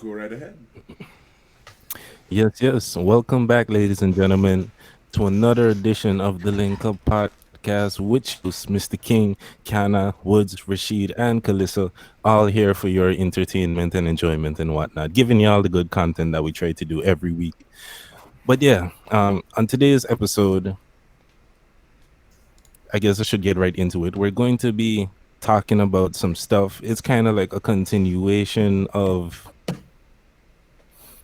Go right ahead. Yes, yes. Welcome back, ladies and gentlemen, to another edition of the Link Up Podcast, which your hosts, Mr. King, Kana, Woods, Rashid, and Kalissa, all here for your entertainment and enjoyment and whatnot, giving you all the good content that we try to do every week. But yeah, on today's episode, I guess I should get right into it. We're going to be talking about some stuff. It's kind of like a continuation of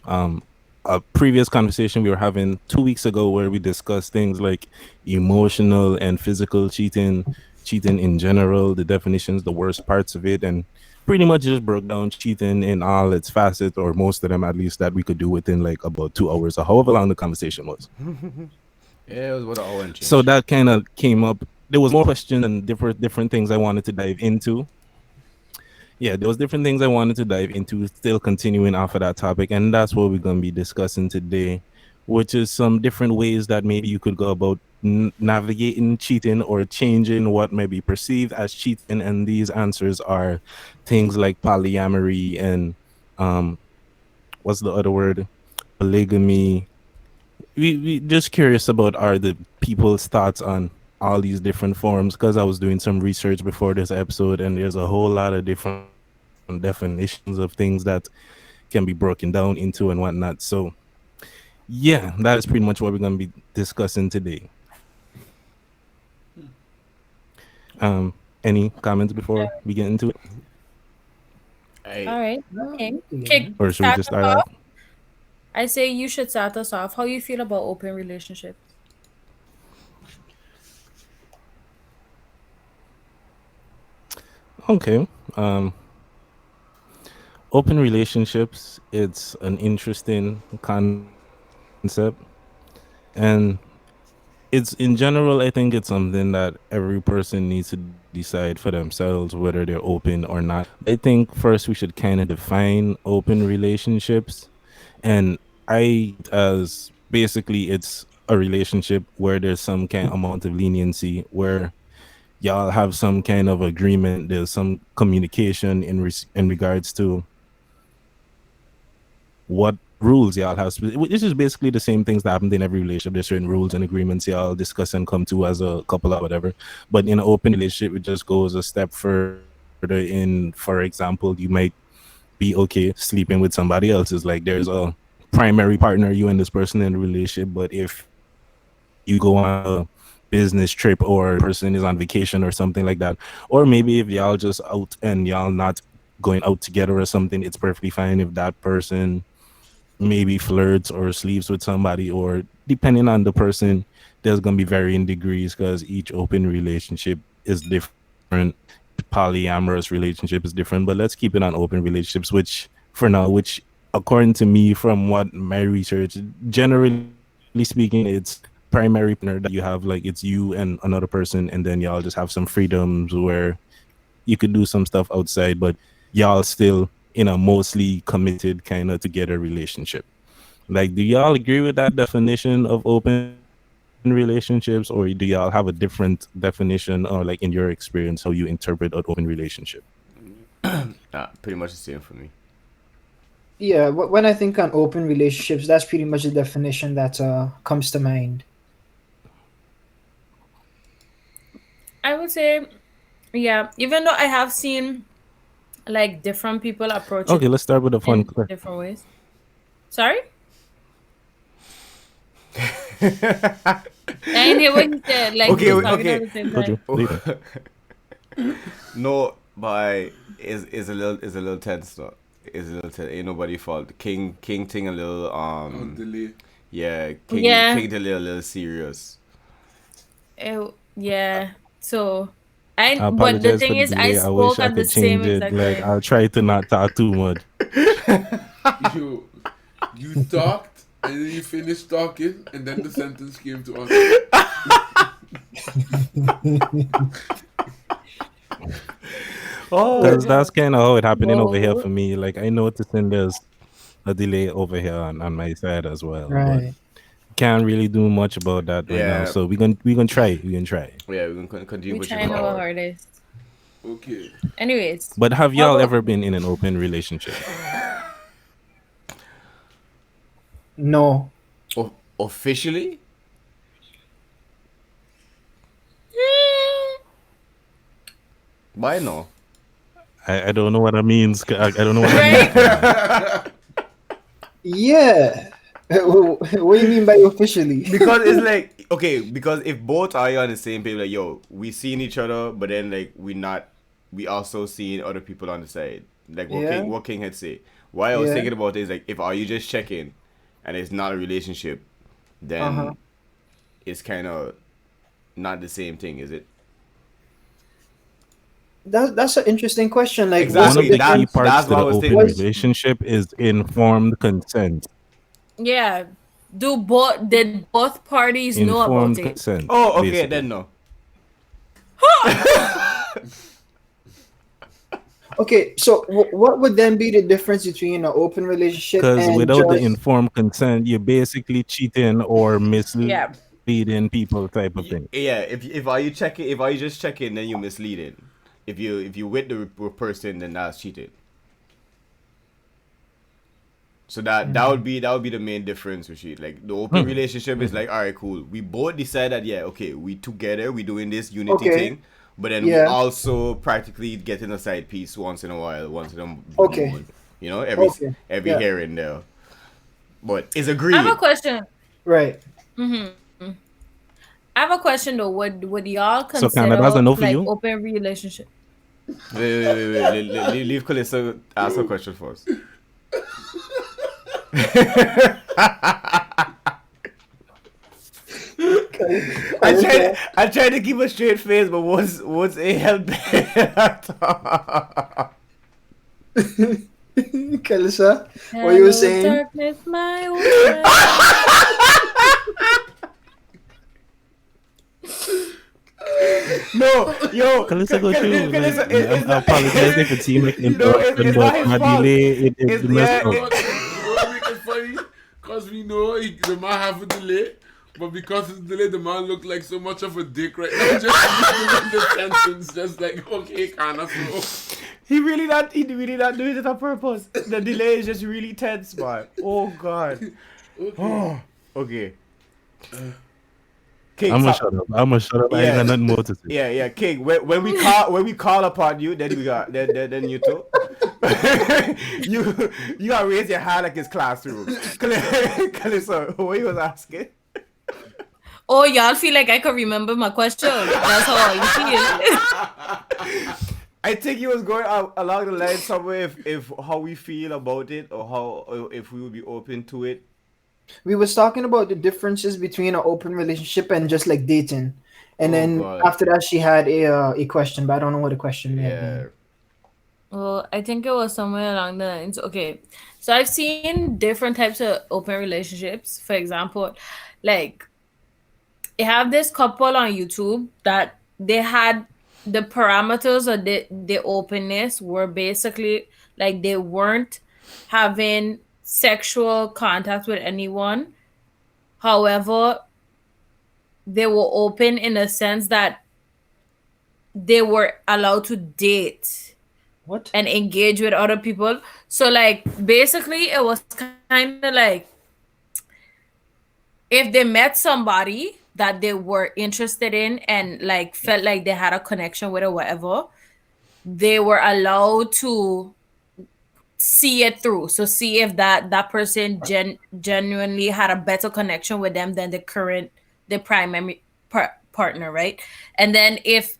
um a previous conversation we were having 2 weeks ago where we discussed things like emotional and physical cheating in general, the definitions, the worst parts of it, and pretty much just broke down cheating in all its facets, or most of them at least, that we could do within like about 2 hours or however long the conversation was. Yeah, it was about an hour and So change. that kind of came up. There was more questions and different things I wanted to dive into. Yeah, there was different things I wanted to dive into, still continuing off of that topic, and that's what we're going to be discussing today, which is some different ways that maybe you could go about navigating cheating or changing what may be perceived as cheating. And these answers are things like polyamory and um, what's the other word? Polygamy. We just curious about are the people's thoughts on all these different forms, because I was doing some research before this episode, and there's a whole lot of different definitions of things that can be broken down into and whatnot. So yeah, that is pretty much what we're going to be discussing today. Any comments before we get into it, I All right. No, Okay. we can get Kick in. or should we start just us start off? off. I say you should start us off. How you feel about open relationships? Okay. um Open relationships, it's an interesting concept, and it's in general, I think it's something that every person needs to decide for themselves whether they're open or not. But I think first we should kind of define open relationships. And I see it as basically it's a relationship where there's some kind amount of leniency, where y'all have some kind of agreement, there's some communication in regards to what rules y'all have. This is basically the same things that happened in every relationship. There's certain rules and agreements y'all discuss and come to as a couple or whatever. But in an open relationship, it just goes a step further. In, for example, you might be okay sleeping with somebody else. It's like there's a primary partner, you and this person in the relationship. But if you go on a business trip or person is on vacation or something like that, or maybe if y'all just out and y'all not going out together or something, it's perfectly fine if that person maybe flirts or sleeps with somebody, or depending on the person, there's gonna be varying degrees because each open relationship is different. Polyamorous relationship is different, but let's keep it on open relationships, which for now, which according to me, from what my research, generally speaking, it's primary partner that you have, like it's you and another person, and then y'all just have some freedoms where you could do some stuff outside, but y'all still in a mostly committed kind of together relationship. Like, do y'all agree with that definition of open relationships, or do y'all have a different definition, or like in your experience, how you interpret an open relationship? pretty much the same for me. Yeah, when I think on open relationships, that's pretty much the definition that comes to mind. I would say, yeah, even though I have seen like different people approach Okay, it let's start with a fun in question. different ways. Sorry? I didn't hear what he said. Like he Okay, was Told talking at okay. the same you. time. What do you think? No, but is a little tense though. Is a little tense. Ain't nobody fault. King thing a little Oh, delay. yeah. Yeah. King delay a little serious. Yeah. So I I but the apologize for thing the is I delay. I wish spoke I at the could same change it. exact Like, time. I'll try to not talk too much. You, you talked and then you finished talking, and then the sentence came to us. Oh Because Wait, that's god. kind of how it happening over here Whoa. for me. Like, I noticing there's a delay over here on my side as well, but right. can't really do much about that right now. Yeah. So we're gonna try. We're gonna try. Yeah, we can continue We pushing trying our forward. hardest. Okay. Anyways. But have How y'all about ever been in an open relationship? No. Officially? Why no? I don't know what that means. I don't know what Right? that means. Yeah. What do you mean by officially? Because it's like, okay, because if both are on the same page, like, yo, we seeing each other, but then like we also seeing other people on the side. Like Yeah. What King had say. Why I was Yeah. thinking about it is like, if are you just checking and it's not a relationship, then Uh-huh. it's kind of not the same thing, is it? That's an interesting question. Like, Exactly. One of the key That's parts to what I the was open thinking. relationship is informed consent. Yeah. Did both parties know Informed about it? consent. Oh, okay, basically. then no. okay, so what would then be the difference between an open relationship Because and without the just informed consent, you're basically cheating or misleading people type of thing. Yeah, if are you just checking, then you're misleading. If you with the person, then that's cheating. So that would be the main difference with it. Like the open relationship is like, all right, cool. We both decide that okay, we together, we doing this unity Okay. thing, but then we Yeah. also practically getting a side piece once in a while, once in a blue Okay. moon. You know, every Yeah. here and there. But it's I agreed. have a question. right? I have a question though. Would y'all So, consider Kana, that's a no for like you? open relationship? Wait. Leave Calista ask a question first. I tried to keep a straight face, but what's a help? Kalisa, what you were saying? Darkness, my old friend. No, yo, Kalisa go through. Calista, I apologize if it seemed like You know, interruption, it's but not his my fault. delay, it It's- messed yeah, up. What make it funny? Because we know the man have a delay, but because it's delayed, the man look like so much of a dick right now. Just in the sentence, just like, okay, kind of so. He really not doing it on purpose. The delay is just really tense, man. Oh god. Okay. Okay. King, I'm gonna stop. shut up. I ain't got nothing more to say. Yeah, King. When we call upon you, then we got then you too. you gotta raise your hand like it's classroom. Calissa, what you was asking? Oh, y'all feel like I could remember my question. That's how you feel. I think you was going along the line somewhere if how we feel about it or how if we would be open to it. We was talking about the differences between an open relationship and just like dating, and Oh, then God. after that she had a question, but I don't know what the question may have been. Yeah. Well, I think it was somewhere along the lines. Okay, so I've seen different types of open relationships. For example, like they have this couple on YouTube that they had the parameters of the openness were basically like they weren't having sexual contact with anyone. However, they were open in a sense that they were allowed to date What? and engage with other people. So like basically it was kind of like if they met somebody that they were interested in and like felt like they had a connection with or whatever, they were allowed to see it through. So see if that person genuinely had a better connection with them than the primary partner, right? And then if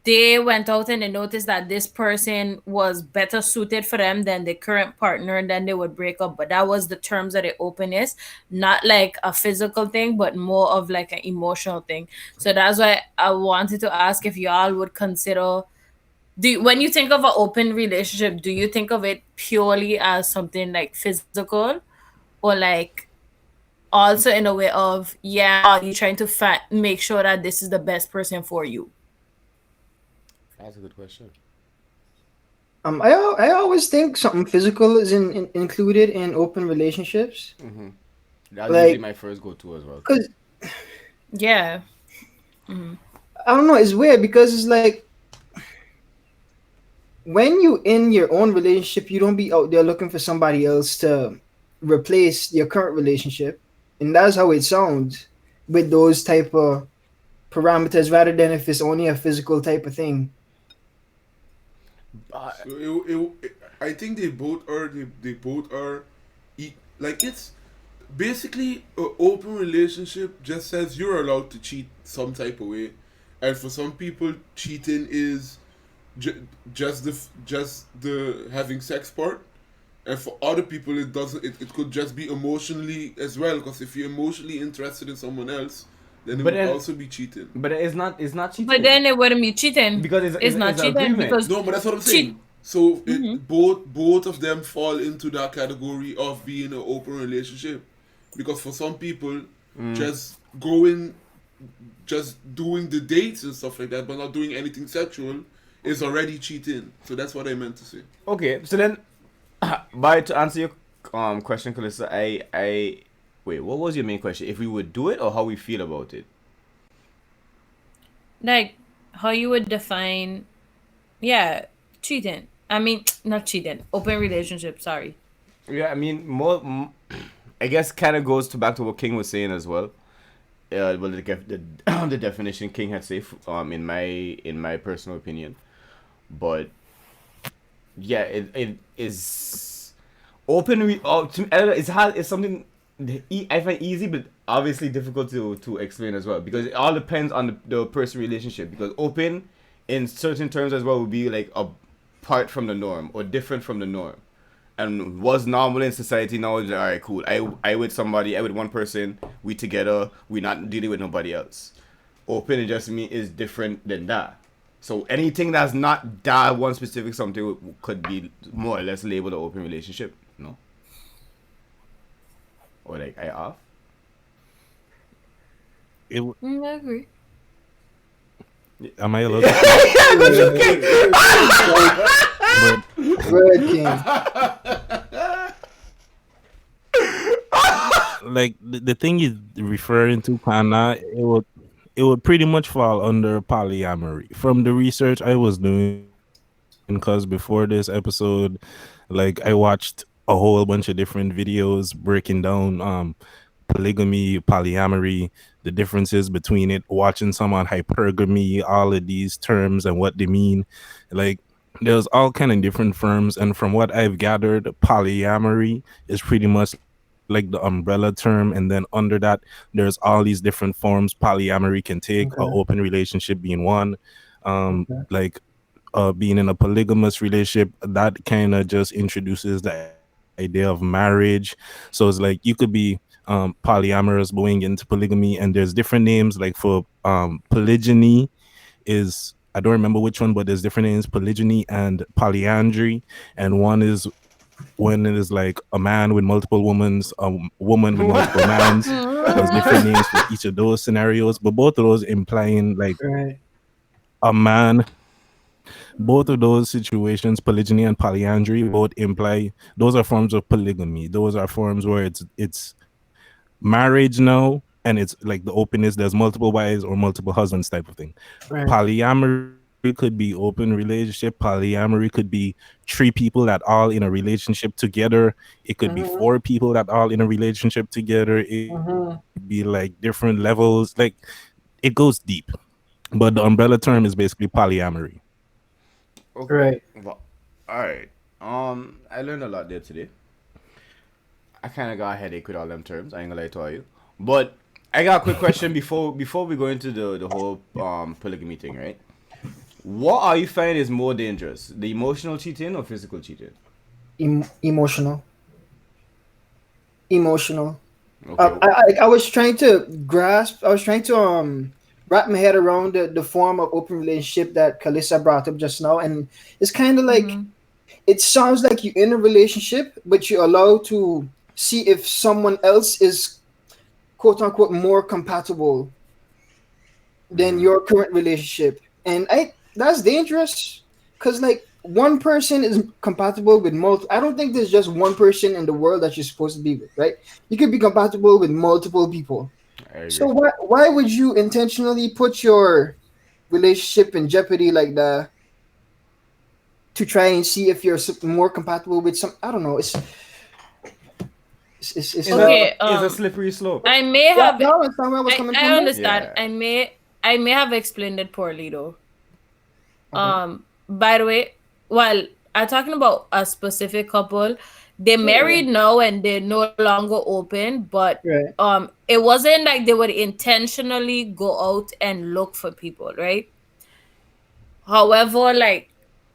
they went out and they noticed that this person was better suited for them than the current partner, and then they would break up. But that was the terms of the openness, not like a physical thing, but more of like an emotional thing. So that's why I wanted to ask if y'all would consider when you think of an open relationship, do you think of it purely as something like physical, or like also in a way of are you trying to make sure that this is the best person for you? That's a good question. I always think something physical is included in open relationships. That's Like- usually my first go-to as well. Cause Yeah. I don't know, it's weird because it's like when you in your own relationship, you don't be out there looking for somebody else to replace your current relationship, and that's how it sounds with those type of parameters rather than if it's only a physical type of thing. So I think they both are like it's basically an open relationship just says you're allowed to cheat some type of way, and for some people cheating is just the having sex part, and for other people it doesn't. It could just be emotionally as well, because if you're emotionally interested in someone else, then it But would then- also be cheating. But it's not cheating. But then it wouldn't be cheating. Because it's not it's an cheating agreement. because No, but that's what I'm cheat. saying. So Mhm. both of them fall into that category of being an open relationship, because for some people, just doing the dates and stuff like that, but not doing anything sexual, is already cheating. So that's what I meant to say. Okay, so then, to answer your question, Calista, I wait. What was your main question? If we would do it or how we feel about it? Like how you would define, cheating. I mean, not cheating. Open relationship. Sorry. Yeah, I mean, I guess kind of goes back to what King was saying as well. Well, the definition King had said, in my personal opinion, but yeah, it is open. It's hard. It's something I find easy, but obviously difficult to explain as well, because it all depends on the person relationship. Because open, in certain terms as well, would be like apart from the norm or different from the norm. And what's normal in society now is, all right, cool. I with somebody, I with one person, we together, we not dealing with nobody else. Open and just me is different than that. So anything that's not that one specific something could be more or less labeled an open relationship, no? Or like I off? I agree. Am I allowed to? Good King. Like the thing you're referring to, Kana, it would pretty much fall under polyamory from the research I was doing. Because before this episode, like I watched a whole bunch of different videos breaking down polygamy, polyamory, the differences between it, watching some on hypergamy, all of these terms and what they mean. Like there's all kind of different firms, and from what I've gathered, polyamory is pretty much like the umbrella term, and then under that there's all these different forms polyamory can take. Okay. A open relationship being one, Okay. like being in a polygamous relationship, that kind of just introduces the idea of marriage. So it's like you could be polyamorous going into polygamy, and there's different names. Like for polygyny is, I don't remember which one, but there's different names: polygyny and polyandry. And one is when it is like a man with multiple women, a woman with multiple mans. There's different names for each of those scenarios, but both of those implying like Right. a man. Both of those situations, polygyny and polyandry, both imply those are forms of polygamy. Those are forms where it's marriage now, and it's like the openness. There's multiple wives or multiple husbands type of thing. Right. Polyamory could be open relationship. Polyamory could be 3 people that all in a relationship together. It could be 4 people that all in a relationship together. It could be like different levels. Like it goes deep, but the umbrella term is basically polyamory. Okay. Right. Well, all right. I learned a lot there today. I kind of got a headache with all them terms. I ain't gonna lie to you. But I got a quick question before we go into the whole polygamy thing, right? What are you finding is more dangerous, the emotional cheating or physical cheating? Emotional. Emotional. Okay. I was trying to grasp. I was trying to wrap my head around the form of open relationship that Kalissa brought up just now, and it's kind of like it sounds like you're in a relationship, but you're allowed to see if someone else is quote unquote more compatible than your current relationship, and that's dangerous because like one person is compatible with multiple. I don't think there's just one person in the world that you're supposed to be with, right? You could be compatible with multiple people. I agree. So why would you intentionally put your relationship in jeopardy like that to try and see if you're more compatible with some? I don't know. It's Okay, It's a slippery slope. I may Yeah, have. no, it's not where I was coming I from. understand. Yeah. I may have explained it poorly though. Okay. By the way, while I'm talking about a specific couple, they married now and they're no longer open, but Right. it wasn't like they would intentionally go out and look for people, right? However, like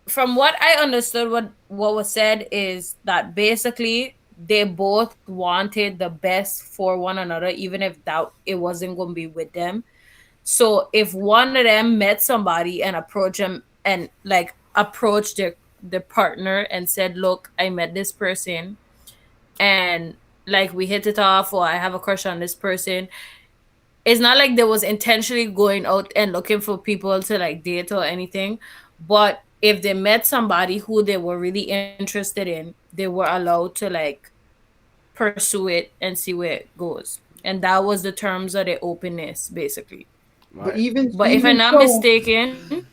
from what I understood, what was said is that basically they both wanted the best for one another, even if that it wasn't going to be with them. So if one of them met somebody and approached them and like approached their partner and said, "Look, I met this person and like we hit it off, or I have a crush on this person." It's not like they was intentionally going out and looking for people to like date or anything, but if they met somebody who they were really interested in, they were allowed to like pursue it and see where it goes. And that was the terms of the openness, basically. But Right. But if I'm even not so, mistaken,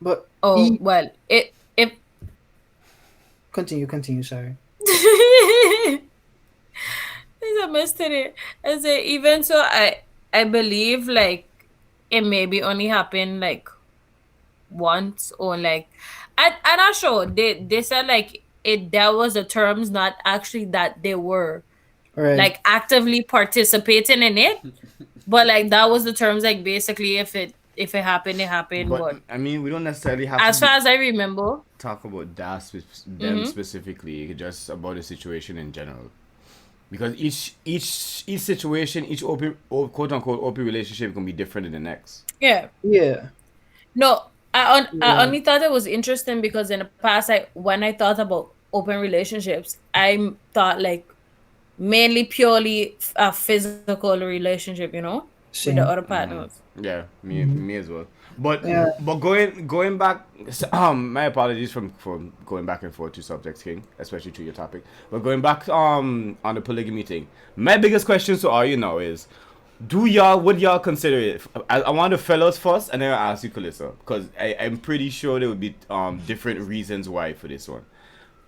but oh well, it if continue. Sorry. it's a mystery. I say even so, I believe like it maybe only happened like once or like I'm not sure. They said like it that was the terms, not actually that they were Right. like actively participating in it, but like that was the terms. Like basically, if it happened, it happened. But But I mean, we don't necessarily have as to far as I remember, talk about them specifically, just about the situation in general. Because each situation, each open quote unquote open relationship can be different than the next. yeah. Yeah. No, I Yeah. only thought it was interesting because in the past, when I thought about open relationships, I thought like mainly purely a physical relationship, with the other Same. partners. Yeah, me as well. But Yeah. but going back, my apologies from going back and forth to subjects, King, especially to your topic. But going back on the polygamy thing, my biggest question to all you now is, would y'all consider it? I want the fellas first, and then I'll ask you, Calissa, because I'm pretty sure there would be different reasons why for this one.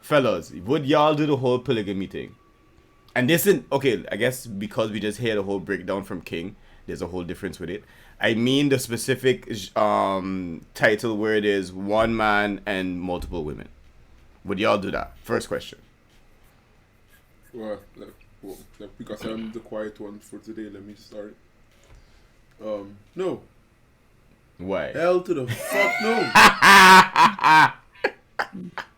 Fellas, would y'all do the whole polygamy thing? And this is okay. I guess because we just heard the whole breakdown from King, there's a whole difference with it. I mean the specific title where it is one man and multiple women. Would y'all do that? First question. Well, because I'm the quiet one for today, let me start. No. Why? Hell to the fuck no.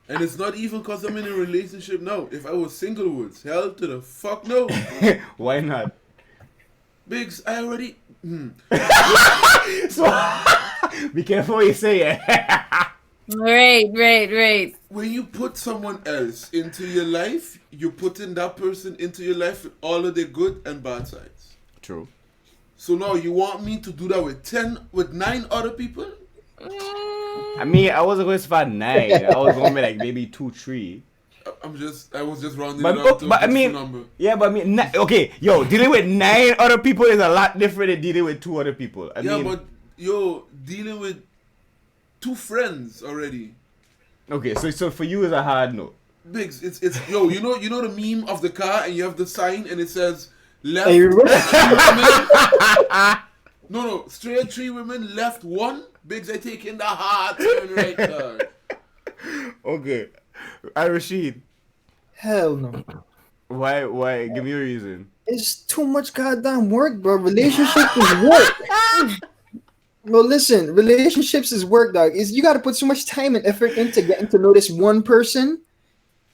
And it's not even because I'm in a relationship now. If I was single woods, hell to the fuck no. Why not? Biggs, I already. So, be careful what you say. Right. When you put someone else into your life, you're putting that person into your life with all of their good and bad sides. True. So now you want me to do that with 9 other people? I mean, I wasn't going to spot 9. I was going to be like maybe 2, 3. I was just rounding But, it up to but I just a mean, number. yeah, but I mean, okay, yo, dealing with 9 other people is a lot different than dealing with 2 other people. I mean, But dealing with 2 friends already. okay, so for you is a hard no. Biggs, it's you know the meme of the car and you have the sign and it says left Hey, 3 women. No, straight 3 women, left 1. Biggs, I take in the hard turn right there. Okay, Rashid, Hell no. why? Give me a reason. It's too much goddamn work, bro. Relationship is work. Well, listen, relationships is work, dog. You got to put so much time and effort into getting to know this one person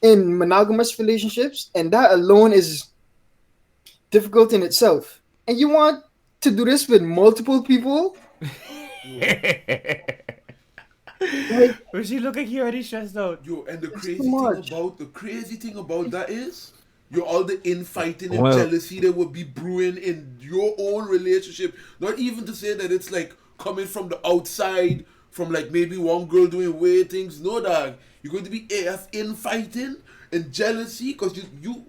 in monogamous relationships, and that alone is difficult in itself. And you want to do this with multiple people? Like, Rashid, look like you already stressed out. And the too crazy thing about that is all the infighting and Well- jealousy that would be brewing in your own relationship. Not even to say that it's like coming from the outside, from like maybe one girl doing weird things. No, dog. You're going to be AF infighting and jealousy because you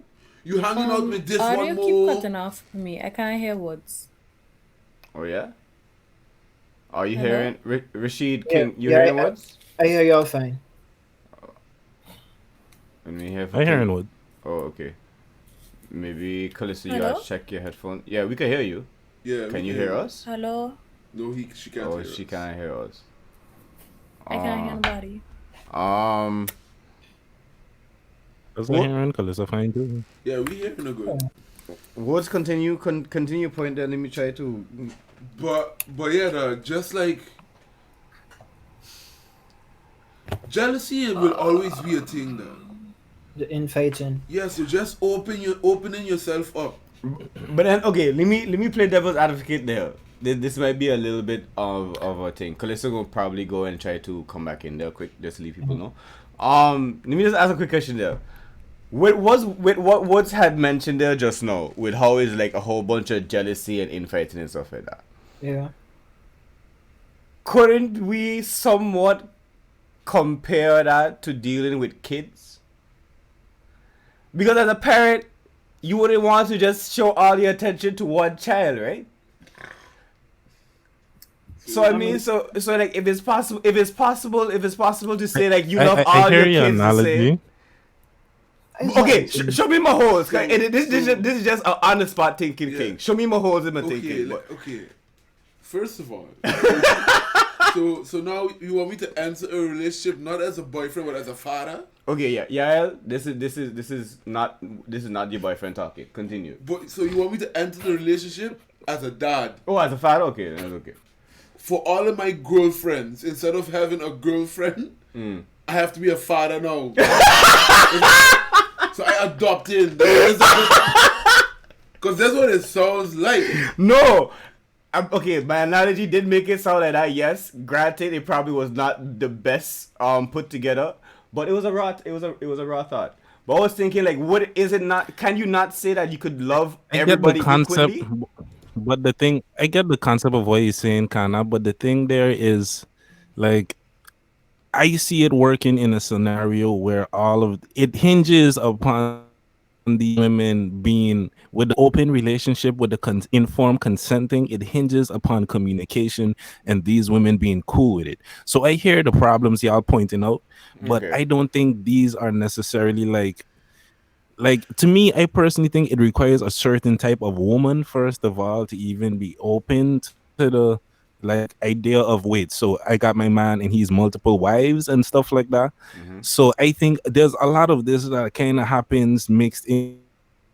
hanging out with this Audio one keep more. cutting off for me. I can't hear words. Oh yeah. Are you Hello? hearing Rashid? Yeah, Can you yeah, hearing I- words? I hear y'all fine. Let me hear. I hearing what? Oh, okay. Maybe Calista, you Hello? gotta check your headphone. Yeah, we can hear you. Yeah. Can you hear us? Hello? No, she can't Oh, hear she us. can't hear us. I can't hear nobody. Um, Does I what? hear Calissa fine too? Yeah, we hear no good. What's continue? Continue point there. Let me try to. But yeah, dog, just like jealousy will always be a thing, dog. The infighting. Yeah, so just opening yourself up. But then, okay, let me play devil's advocate there. This might be a little bit of a thing. Calista will probably go and try to come back in there quick, just to leave people know. Let me just ask a quick question there. With what Woods had mentioned there just now, with how it's like a whole bunch of jealousy and infighting and stuff like that. Yeah. Couldn't we somewhat compare that to dealing with kids? Because as a parent, you wouldn't want to just show all your attention to one child, right? So I mean, so like if it's possible to say like you love all hear your your kids the same. analogy. Okay, show me my holes. This is just an on the spot thinking Yeah. thing. Show me my holes in my Okay, thinking. okay. First of all, so now you want me to enter a relationship not as a boyfriend but as a father? Okay, yeah. This is not your boyfriend talking. Continue. But so you want me to enter the relationship as a dad? Oh, as a father, okay, that's okay. For all of my girlfriends, instead of having a girlfriend, I have to be a father now. So I adopted. Because that's what it sounds like. No. Okay, my analogy did make it sound like that. Yes, granted, it probably was not the best put together, but it was a raw thought. But I was thinking, like, what is it not? Can you not say that you could love everybody equally? But the thing, I get the concept of what you're saying, Kana. But the thing there is, like, I see it working in a scenario where all of it hinges upon the women being with the open relationship with the informed consenting. It hinges upon communication and these women being cool with it. So I hear the problems y'all pointing out, but Okay. I don't think these are necessarily like to me. I personally think it requires a certain type of woman first of all to even be open to the like idea of wait, so I got my man and he's multiple wives and stuff like that. So I think there's a lot of this that kind of happens mixed in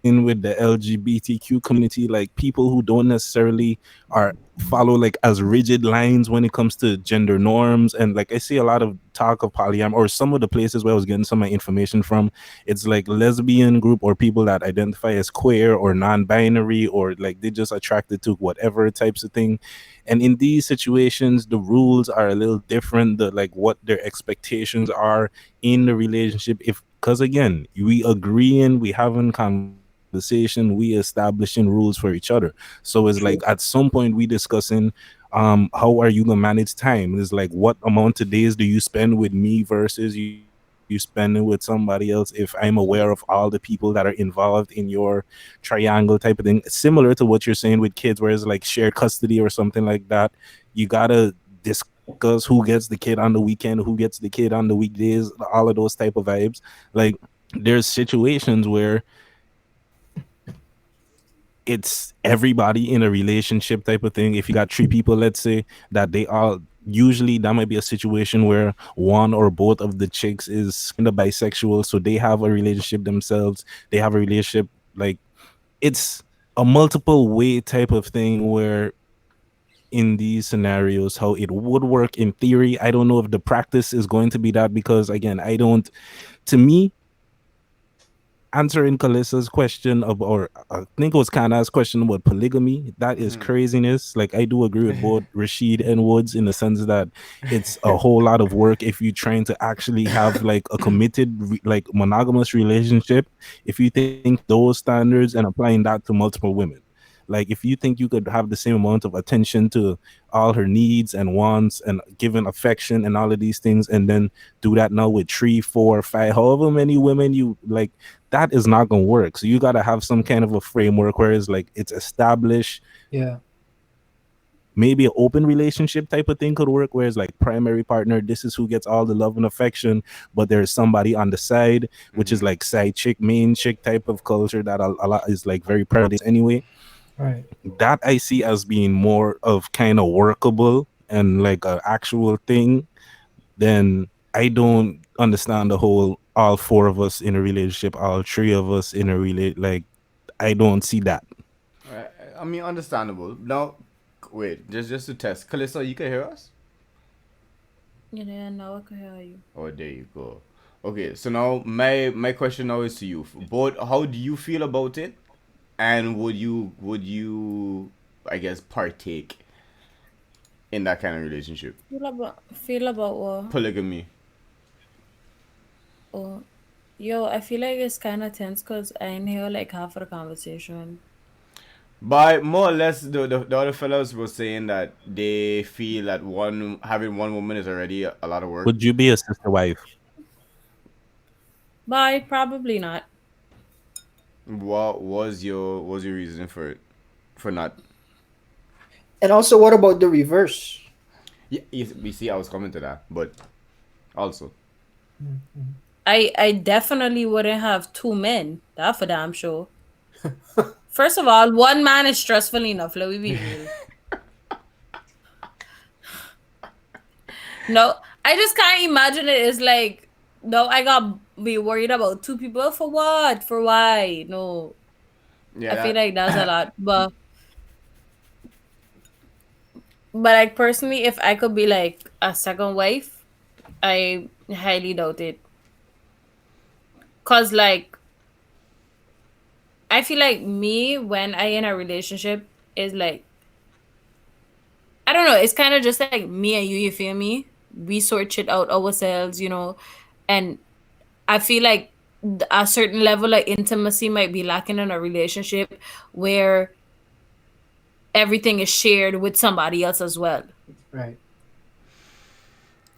with the LGBTQ community, like people who don't necessarily are follow like as rigid lines when it comes to gender norms. And like I see a lot of talk of polyamory, or some of the places where I was getting some of my information from, it's like lesbian group or people that identify as queer or non-binary, or like they just attracted to whatever types of thing. And in these situations the rules are a little different, the like what their expectations are in the relationship. If because again we agreeing, we having conversation, we establishing rules for each other. So it's like at some point we discussing how are you gonna manage time. It's like what amount of days do you spend with me versus you spending with somebody else, if I'm aware of all the people that are involved in your triangle type of thing, similar to what you're saying with kids, where it's like shared custody or something like that. You gotta discuss who gets the kid on the weekend, who gets the kid on the weekdays, all of those type of vibes. Like there's situations where it's everybody in a relationship type of thing. If you got three people, let's say, that they all usually that might be a situation where one or both of the chicks is kind of bisexual, so they have a relationship themselves, they have a relationship. Like it's a multiple way type of thing where in these scenarios how it would work in theory. I don't know if the practice is going to be that, because again I don't, to me, answering Kalissa's question of, or I think it was Kana's question about polygamy, that is craziness. Like I do agree with both Rashid and Woods in the sense that it's a whole lot of work if you're trying to actually have like a committed like monogamous relationship. If you think those standards and applying that to multiple women, like if you think you could have the same amount of attention to all her needs and wants and giving affection and all of these things, and then do that now with 3, 4, 5, however many women you like, that is not gonna work. So you gotta have some kind of a framework where it's like it's established. Yeah. maybe an open relationship type of thing could work, where it's like primary partner, this is who gets all the love and affection, but there's somebody on the side, which is like side chick, main chick type of culture that a lot is like very prevalent anyway. Right. That I see as being more of kind of workable and like an actual thing. Then I don't understand the whole all four of us in a relationship, all three of us in a like I don't see that. I mean, understandable. Now, wait, just to test. Kalissa, you can hear us? Yeah, now I can hear you. Oh, there you go. Okay, so now my question now is to you. Both, how do you feel about it? And would you I guess partake in that kind of relationship? Feel about what? Polygamy. Oh, yo, I feel like it's kind of tense because I didn't hear like half of the conversation. But more or less, the other fellows were saying that they feel that having one woman is already a lot of work. Would you be a sister wife? Bye, probably not. What was your reason for it? For not? And also, what about the reverse? Yeah, you see, I was coming to that, but also. I definitely wouldn't have two men. That for damn sure. First of all, one man is stressful enough. Let me be real. No, I just can't imagine it. It's like, no, I got be worried about two people for what? For why? No. Yeah, I feel like that's a lot. But like personally, if I could be like a second wife, I highly doubt it. Cause like I feel like me when I in a relationship is like I don't know, it's kind of just like me and you feel me? We sort shit out ourselves, and I feel like a certain level of intimacy might be lacking in a relationship where everything is shared with somebody else as well. Right.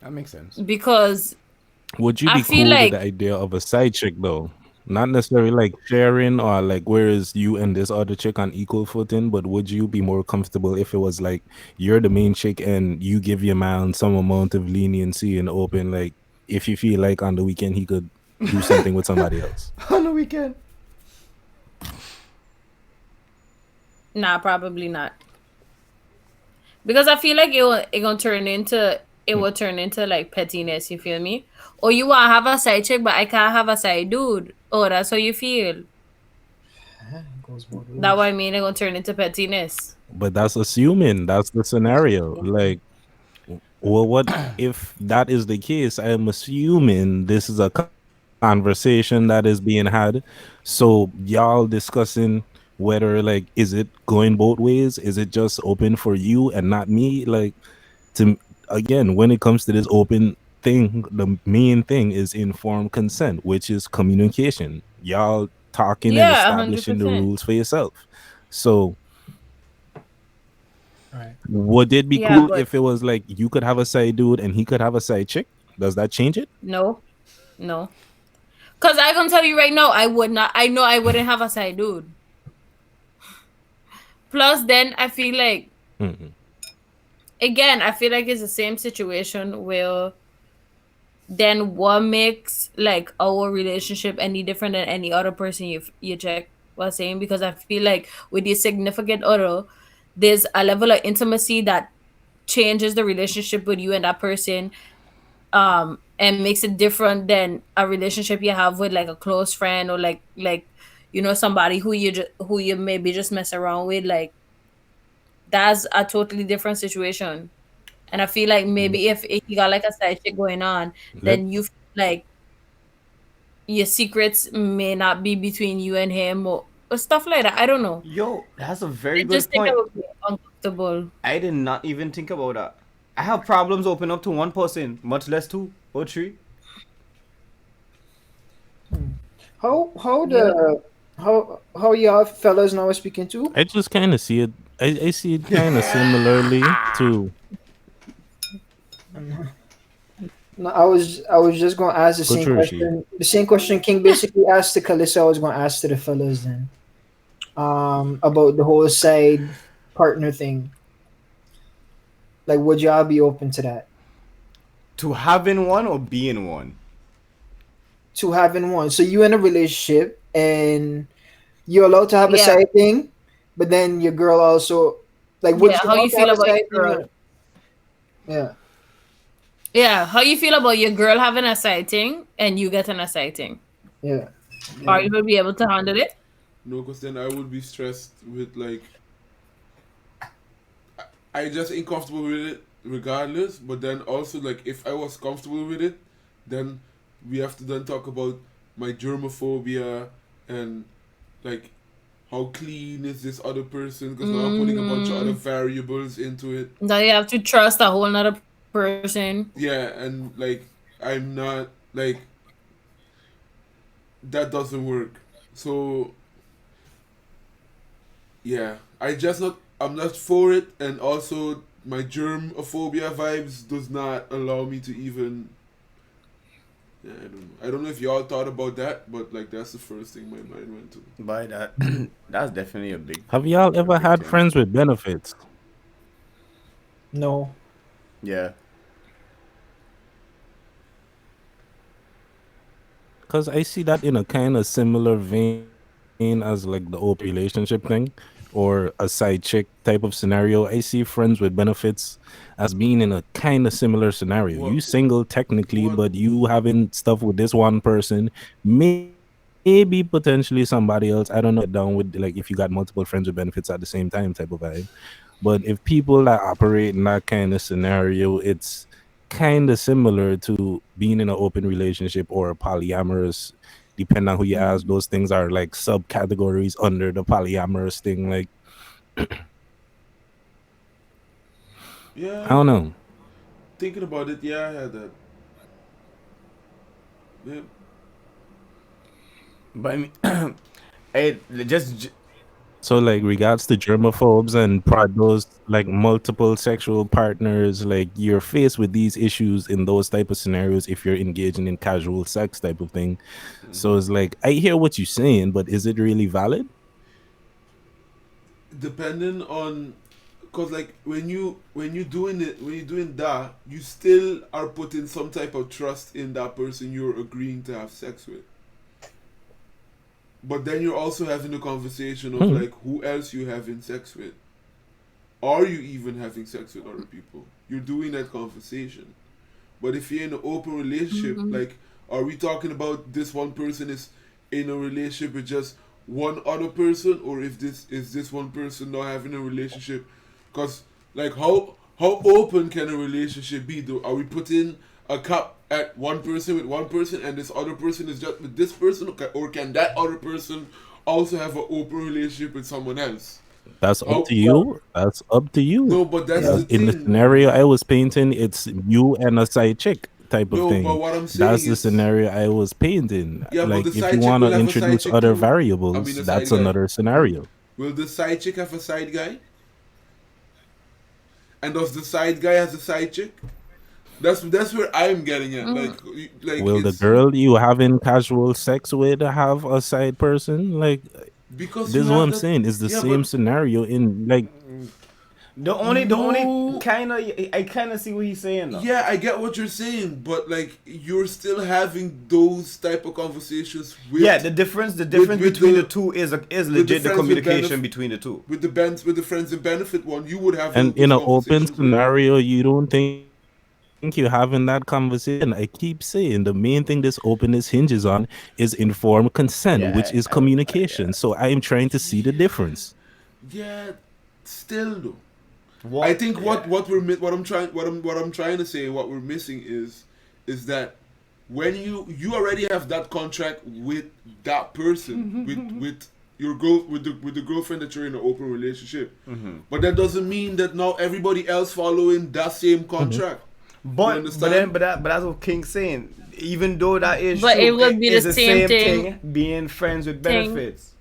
that makes sense. Because Would you I be feel cool like with the idea of a side chick though? Not necessarily like sharing or like whereas you and this other chick on equal footing, but would you be more comfortable if it was like you're the main chick and you give your man some amount of leniency and open, like if you feel like on the weekend he could do something with somebody else? On the weekend. nah, probably not. Because I feel like it will turn into like pettiness, you feel me? Or you wanna have a side chick but I can't have a side dude. Oh, that's how you feel. It goes both ways. That what I mean, it gonna turn into pettiness. But that's assuming that's the scenario. Like, well, what if that is the case? I am assuming this is a conversation that is being had. So y'all discussing whether like is it going both ways? Is it just open for you and not me? Like, to again, when it comes to this open thing, the main thing is informed consent, which is communication. Y'all talking and Yeah, establishing the 100%. rules for yourself. So Right. would it be Yeah, cool but if it was like you could have a side dude and he could have a side chick? Does that change it? no. Cause I can tell you right now, I would not. I know I wouldn't have a side dude. Plus, then I feel like again, I feel like it's the same situation where then what makes like our relationship any different than any other person you check was saying, because I feel like with your significant other, there's a level of intimacy that changes the relationship with you and that person, and makes it different than a relationship you have with like a close friend or like somebody who you maybe just mess around with. Like that's a totally different situation. And I feel like maybe if you got like a side chick going on, Let then you feel like your secrets may not be between you and him or stuff like that. I don't know. Yo, that's a very I good just think it point. would be uncomfortable. I did not even think about that. I have problems open up to one person, much less two or three. How y'all fellas now speaking to? I just kind of see it. I see it kind of similarly to. No, I was just gonna ask the Go same through, question. The same question King basically asked to Kalissa. I was gonna ask to the fellas then. About the whole side partner thing. Like, would y'all be open to that? To having one or being one? To having one. So you in a relationship and you're allowed to have a Yeah. side thing, but then your girl also like would Yeah. you How you want to feel have a about side your thing? girl? Yeah. Yeah. How you feel about your girl having a sighting and you getting a sighting? Yeah. Are Yeah. you gonna be able to handle it? No, because then I would be stressed with like I just ain't comfortable with it regardless. But then also like if I was comfortable with it, then we have to then talk about my germophobia and like how clean is this other person? Because now I'm putting a bunch of other variables into it. Now you have to trust a whole nother person. Yeah, and like I'm not like that doesn't work. So yeah, I'm not for it, and also my germophobia vibes does not allow me to even. Yeah, I don't know if y'all thought about that, but like that's the first thing my mind went to. By that, that's definitely a big, Have y'all a ever big had thing. friends with benefits? No. Yeah. Because I see that in a kind of similar vein as like the open relationship thing or a side chick type of scenario. I see friends with benefits as being in a kind of similar scenario. What? You single technically, What? but you having stuff with this one person, maybe potentially somebody else. I don't know down with like if you got multiple friends with benefits at the same time type of vibe. But if people that operate in that kind of scenario, it's kind of similar to being in an open relationship or a polyamorous. Depending on who you ask, those things are like subcategories under the polyamorous thing. Like, I Yeah, don't know. thinking about it, yeah, I had that. Yeah. But I mean, just So, like, regards to germaphobes and those like multiple sexual partners, like you're faced with these issues in those type of scenarios if you're engaging in casual sex type of thing. So it's like I hear what you're saying, but is it really valid? Depending on, cause like when you're doing that, you still are putting some type of trust in that person you're agreeing to have sex with. But then you're also having a conversation of like who else you having sex with. Are you even having sex with other people? You're doing that conversation. But if you're in an open relationship, like, are we talking about this one person is in a relationship with just one other person, or if this is this one person not having a relationship? Because like how open can a relationship be? Though, are we putting a cap at one person with one person, and this other person is just with this person, or can that other person also have an open relationship with someone else? That's up How? to you. That's up to you. No, but that's Yeah. the In the thing. scenario I was painting, it's you and a side chick type of No, but thing. what I'm saying That's the is, scenario I was painting. yeah, but Like, the if you side chick want to will have a side introduce chick other too. I variables, mean, a that's side guy. another scenario. Will the side chick have a side guy? And does the side guy has a side chick? That's where I'm getting at. Like Will the it's girl you having casual sex with have a side person? Like, because this you is what have I'm that. saying. It's the Yeah, same but scenario in like. the only no. kind of I kind of see what he's saying though. Yeah, I get what you're saying, but like you're still having those type of conversations with Yeah, the difference with between the the two is the legit the friends with communication between the two. with the friends and benefit one. You would have And those in an open conversations with. scenario, you don't think you're having that conversation. I keep saying the main thing this openness hinges on is informed consent, which Yeah, is communication. So I am trying to see the difference. Yeah, still though. what? I think Yeah. what I'm trying to say, what we're missing is that when you already have that contract with that person, with your girl, with the girlfriend that you're in an open relationship, but that doesn't mean that now everybody else following that same contract. You But understand? that's what King's saying. Even though that is But true, it would be is the same thing being friends with thing. benefits.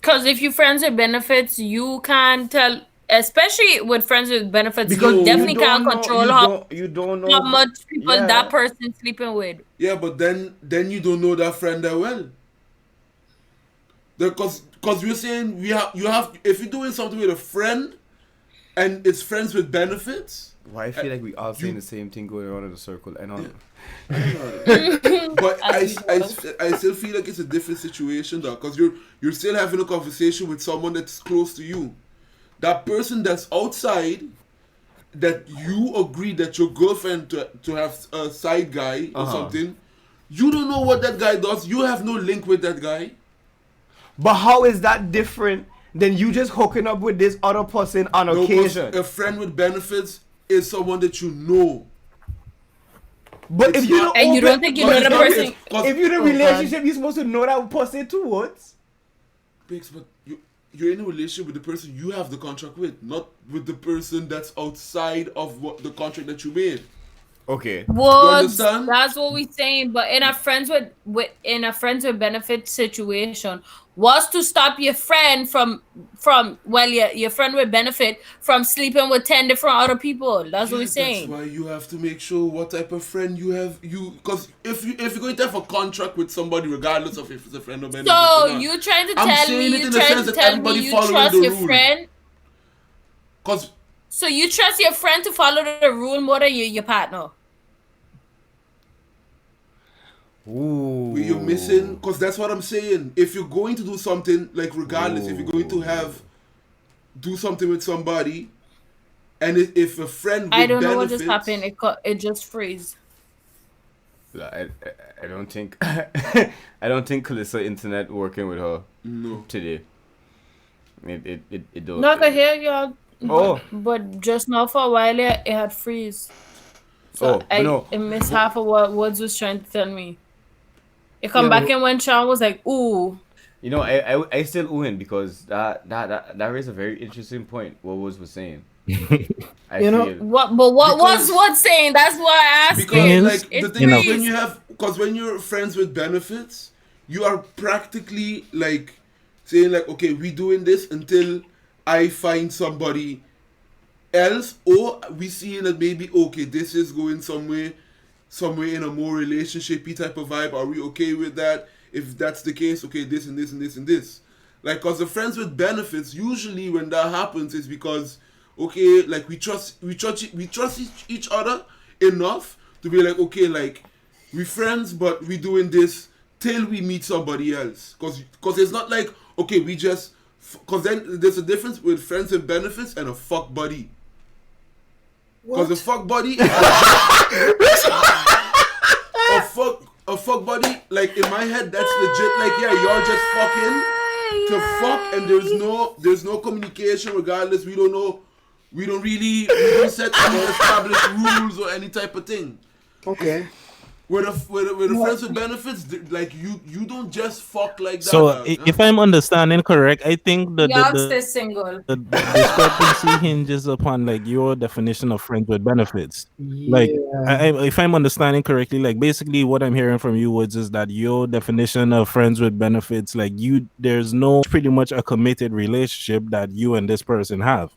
Because if you're friends with benefits, you can't tell, especially with friends with benefits, Because you No. definitely can't control you don't know how much people yeah. that person's sleeping with. Yeah, but then you don't know that friend that well. Because we're saying you have if you're doing something with a friend, and it's friends with benefits. Why I feel like we all saying the same thing going around in a circle. I don't. But I still feel like it's a different situation though, because you're still having a conversation with someone that's close to you. That person that's outside, that you agree that your girlfriend to have a side guy or something, you don't know what that guy does. You have no link with that guy. But how is that different than you just hooking up with this other person on occasion? A friend with benefits is someone that you know. But It's if you not- don't, And you don't think you know the person. if you're in a relationship, you're supposed to know that person towards. Biggs, but you're in a relationship with the person you have the contract with, not with the person that's outside of what the contract that you made. Okay. Was understand? that's what we're saying. But in a friends with benefit situation, was to stop your friend from your friend with benefit from sleeping with 10 different other people. That's what we're saying. That's why you have to make sure what type of friend you have. Because if you're going to have a contract with somebody, regardless of if it's a friend or benefit. So or not, you trying to I'm tell saying me it you in the trying sense to that tell everybody me you following trust the your rule. friend? Because So you trust your friend to follow the rule more than your partner? Ooh. you're missing, because that's what I'm saying. If you're going to do something, like regardless, if you're going to do something with somebody, and if a friend with I don't know what benefits, just happened. It just freeze. I don't think I don't think Calissa internet working with her No. today. It don't. No, I could hear y'all. Oh. But just now for a while it had freeze. So I missed half of what Woods was trying to tell me. It come back in when Sean was like, ooh. You know, I still oohing because that raised a very interesting point. What Woods was saying. What Was Woods saying? That's why I asked Because it. like It's the thing is freeze. when you're friends with benefits, you are practically like saying like, okay, we doing this until I find somebody else, or we seeing that maybe okay, this is going somewhere in a more relationshipy type of vibe. Are we okay with that? If that's the case, okay, this and this and this and this. Like, cause the friends with benefits, usually when that happens is because okay, like we trust each other enough to be like, okay, like we friends, but we doing this till we meet somebody else. Cause it's not like okay, we just cause then there's a difference with friends with benefits and a fuck buddy. Cause a fuck buddy, a fuck buddy, like in my head, that's legit. Like yeah, y'all just fucking to fuck, and there's no communication. Regardless, we don't set any established rules or any type of thing. Okay. With the friends with benefits, like you don't just fuck like that. So if I'm understanding correct, I think the Youngster single. the discrepancy hinges upon like your definition of friends with benefits. Like if I'm understanding correctly, like basically what I'm hearing from you Woods is that your definition of friends with benefits, like there's no pretty much a committed relationship that you and this person have.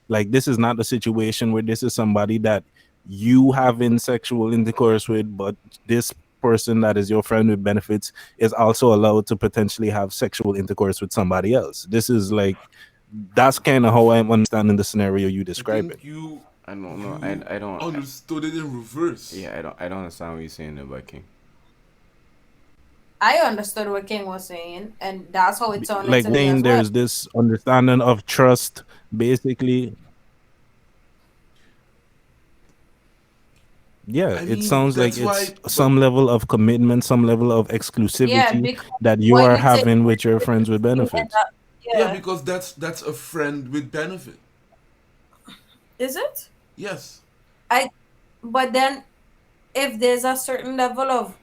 Like this is not the situation where this is somebody that you having sexual intercourse with, but this person that is your friend with benefits is also allowed to potentially have sexual intercourse with somebody else. This is like, that's kind of how I'm understanding the scenario you describe it. I don't know. I don't understood it in reverse. Yeah, I don't understand what you're saying about King. I understood what King was saying, and that's how it sounded like to me as there's this understanding of trust, basically. Yeah, it sounds like it's some level of commitment, some level of exclusivity that you are having with your friends with benefits. Yeah, because that's a friend with benefit. Is it? Yes. But then, if there's a certain level of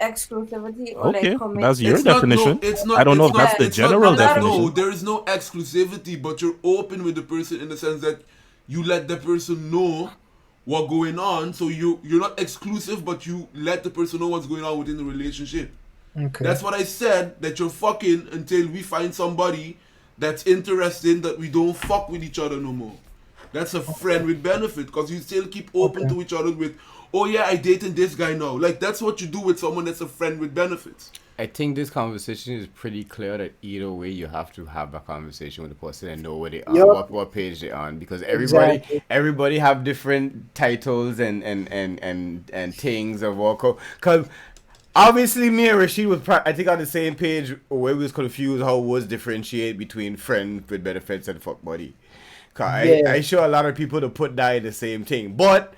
exclusivity or okay, like commitment, that's your definition. I don't know if that's the general definition. No, there is no exclusivity, but you're open with the person in the sense that you let the person know what's going on, so you're not exclusive, but you let the person know what's going on within the relationship. Okay. That's what I said, that you're fucking until we find somebody that's interesting, that we don't fuck with each other no more. That's a friend with benefit, because you still keep open to each other with, oh yeah, I dating this guy now. Like that's what you do with someone that's a friend with benefits. I think this conversation is pretty clear that either way you have to have a conversation with the person and know where they are, Yup. what page they're on, because Exactly. everybody have different titles and things of what. Cause obviously me and Rashid was I think on the same page where we was confused how was differentiate between friend with benefits and fuck buddy. Cause Yeah. I show a lot of people to put that in the same thing, but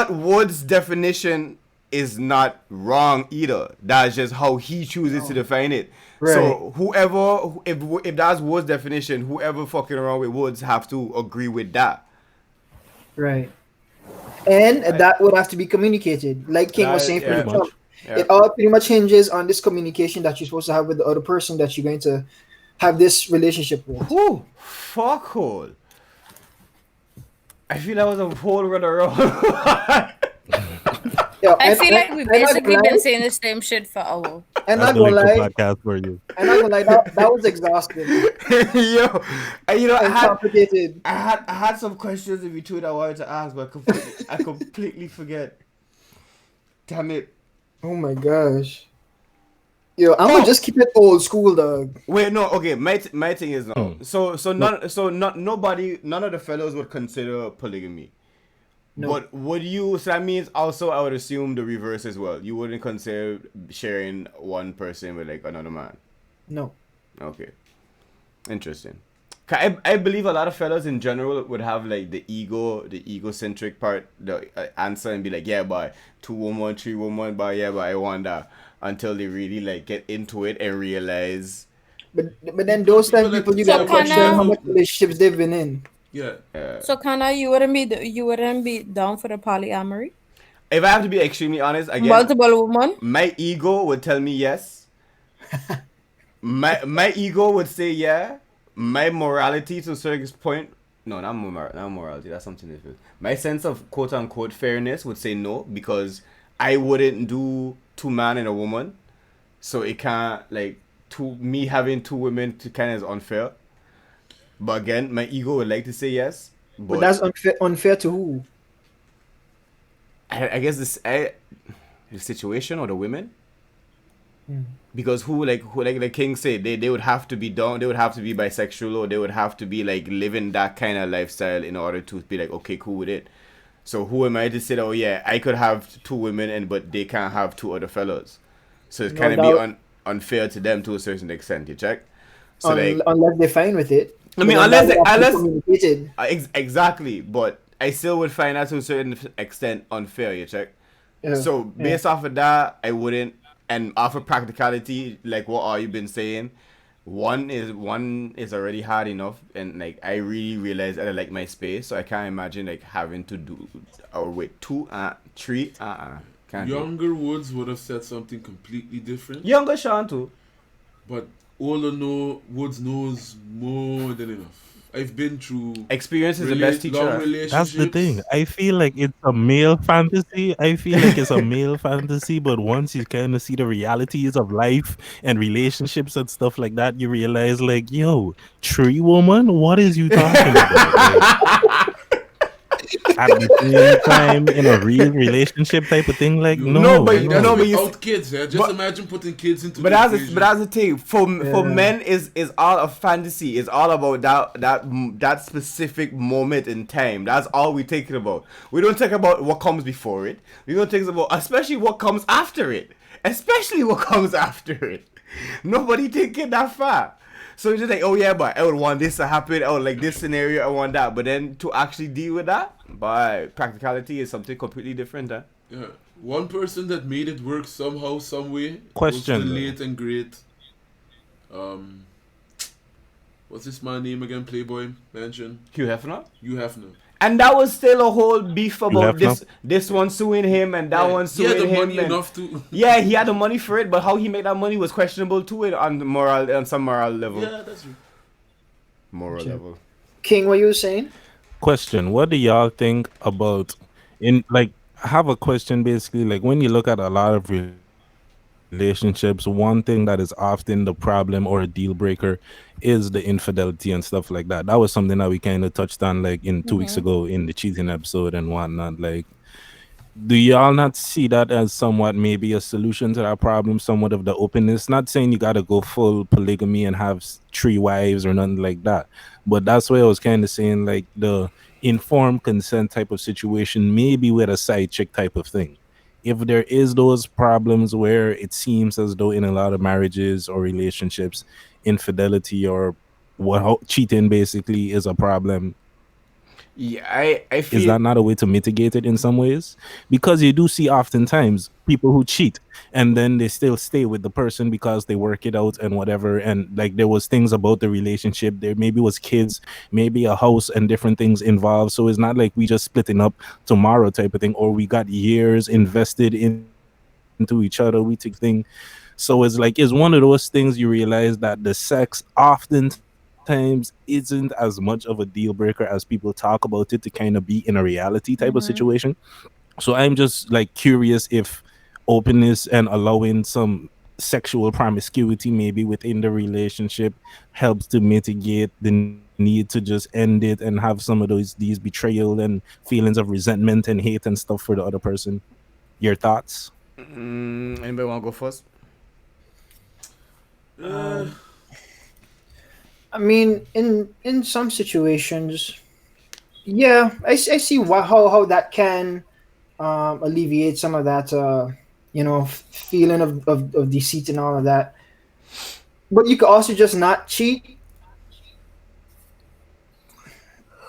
Wood's definition is not wrong either. That's just how he chooses to define it. Right. So whoever, if that's Wood's definition, whoever fucking around with Woods have to agree with that. Right. And that would have to be communicated. Like King was saying from Yeah. the top. Yeah. It all pretty much hinges on this communication that you're supposed to have with the other person that you're going to have this relationship with. Whew, fuck hole. I feel that was a whole run around. Yeah, I feel like we and not basically gonna been lie- saying the same shit for hours. and That's not the gonna Liquor lie, podcast for you. and not gonna lie, that was exhausting Yo, and you know, and complicated. I had some questions in between I wanted to ask, but I completely forget. Damn it. Oh my gosh. Yo, I'm gonna just keep it old school, dog. Wait, no, okay. My thing is no. Hmm. None of the fellows would consider polygamy. No. But would you? So that means also I would assume the reverse as well. You wouldn't consider sharing one person with like another man. No. Okay, interesting. 'Cause I believe a lot of fellas in general would have like the egocentric part, the answer and be like, yeah, but 2 woman, 3 woman, but yeah, but I want that, until they really like get into it and realize. But then those type of people you So gotta question kinda- how much relationships they've been in. Yeah. So Kana, you wouldn't be down for the polyamory? If I have to be extremely honest, again, Multiple women? my ego would tell me yes. my ego would say yeah. My morality to a certain point, no, not morality. That's something different. My sense of quote unquote fairness would say no, because I wouldn't do 2 man and a woman, so it can't like me having 2 women to kind of is unfair. But again, my ego would like to say yes, But that's unfair to who? I guess the situation or the women. Because who like the King said, they would have to be down, they would have to be bisexual, or they would have to be like living that kind of lifestyle in order to be like, okay, cool with it. So who am I to say that, oh yeah, I could have 2 women but they can't have 2 other fellows. So it's No kind of doubt. be unfair to them to a certain extent, you check? So like Unless they're fine with it. I mean, But then that would have to unless be communicated. exactly, but I still would find that to a certain extent unfair, you check? Yeah. So based off of that, I wouldn't, and off of practicality, like what are you been saying, one is already hard enough, and like I really realized that I like my space, so I can't imagine like having to do or wait 2, 3, can't do it. Younger Woods would have said something completely different. Younger Sean too. But Woods knows more than enough. I've been through Experience is the best teacher. long relationships. That's the thing. I feel like it's a male fantasy. But once you kind of see the realities of life and relationships and stuff like that, you realize, like, yo, 3 woman, what is you talking about? Like, at the same time, in a real relationship type of thing, like, no. No, but That's no, but without kids, yeah. Just but- imagine putting kids into. But the that's equation. the thing. For men is all a fantasy. It's all about that specific moment in time. That's all we're thinking about. We don't think about what comes before it. We don't think about especially what comes after it. Nobody thinking that far. So it's just like, oh yeah, but I would want this to happen. Oh, like this scenario, I want that. But then to actually deal with that, by practicality is something completely different. Huh? Yeah. One person that made it work somehow, some way. Question, Was the though. late and great. What's this man's name again? Playboy mention. Hugh Hefner. You have no. And that was still a whole beef about Left this one suing him and that one He had suing the him. money and- enough to. Yeah, he had the money for it, but how he made that money was questionable too on some moral level. Yeah, that's true. Moral level. King, what you were saying? Question: what do y'all think about I have a question basically, like, when you look at a lot of relationships, one thing that is often the problem or a deal breaker is the infidelity and stuff like that. That was something that we kind of touched on like in 2 weeks ago in the cheating episode and whatnot. Like, do y'all not see that as somewhat maybe a solution to that problem, somewhat of the openness? Not saying you gotta go full polygamy and have three wives or nothing like that, but that's why I was kind of saying like the informed consent type of situation, maybe with a side chick type of thing. If there is those problems where it seems as though in a lot of marriages or relationships, infidelity or cheating basically is a problem, Yeah, I is that feel. not a way to mitigate it in some ways? Because you do see oftentimes people who cheat and then they still stay with the person because they work it out and whatever. And like there was things about the relationship, there maybe was kids, maybe a house and different things involved. So it's not like we just splitting up tomorrow type of thing, or we got years invested into each other. We take thing. So it's one of those things you realize that the sex oftentimes isn't as much of a deal breaker as people talk about it to kind of be in a reality type of situation. So I'm just like curious if openness and allowing some sexual promiscuity maybe within the relationship helps to mitigate the need to just end it and have some of these betrayal and feelings of resentment and hate and stuff for the other person. Your thoughts? Anybody want to go first? Um, I mean, in some situations, yeah, I see how that can alleviate some of that feeling of deceit and all of that. But you could also just not cheat.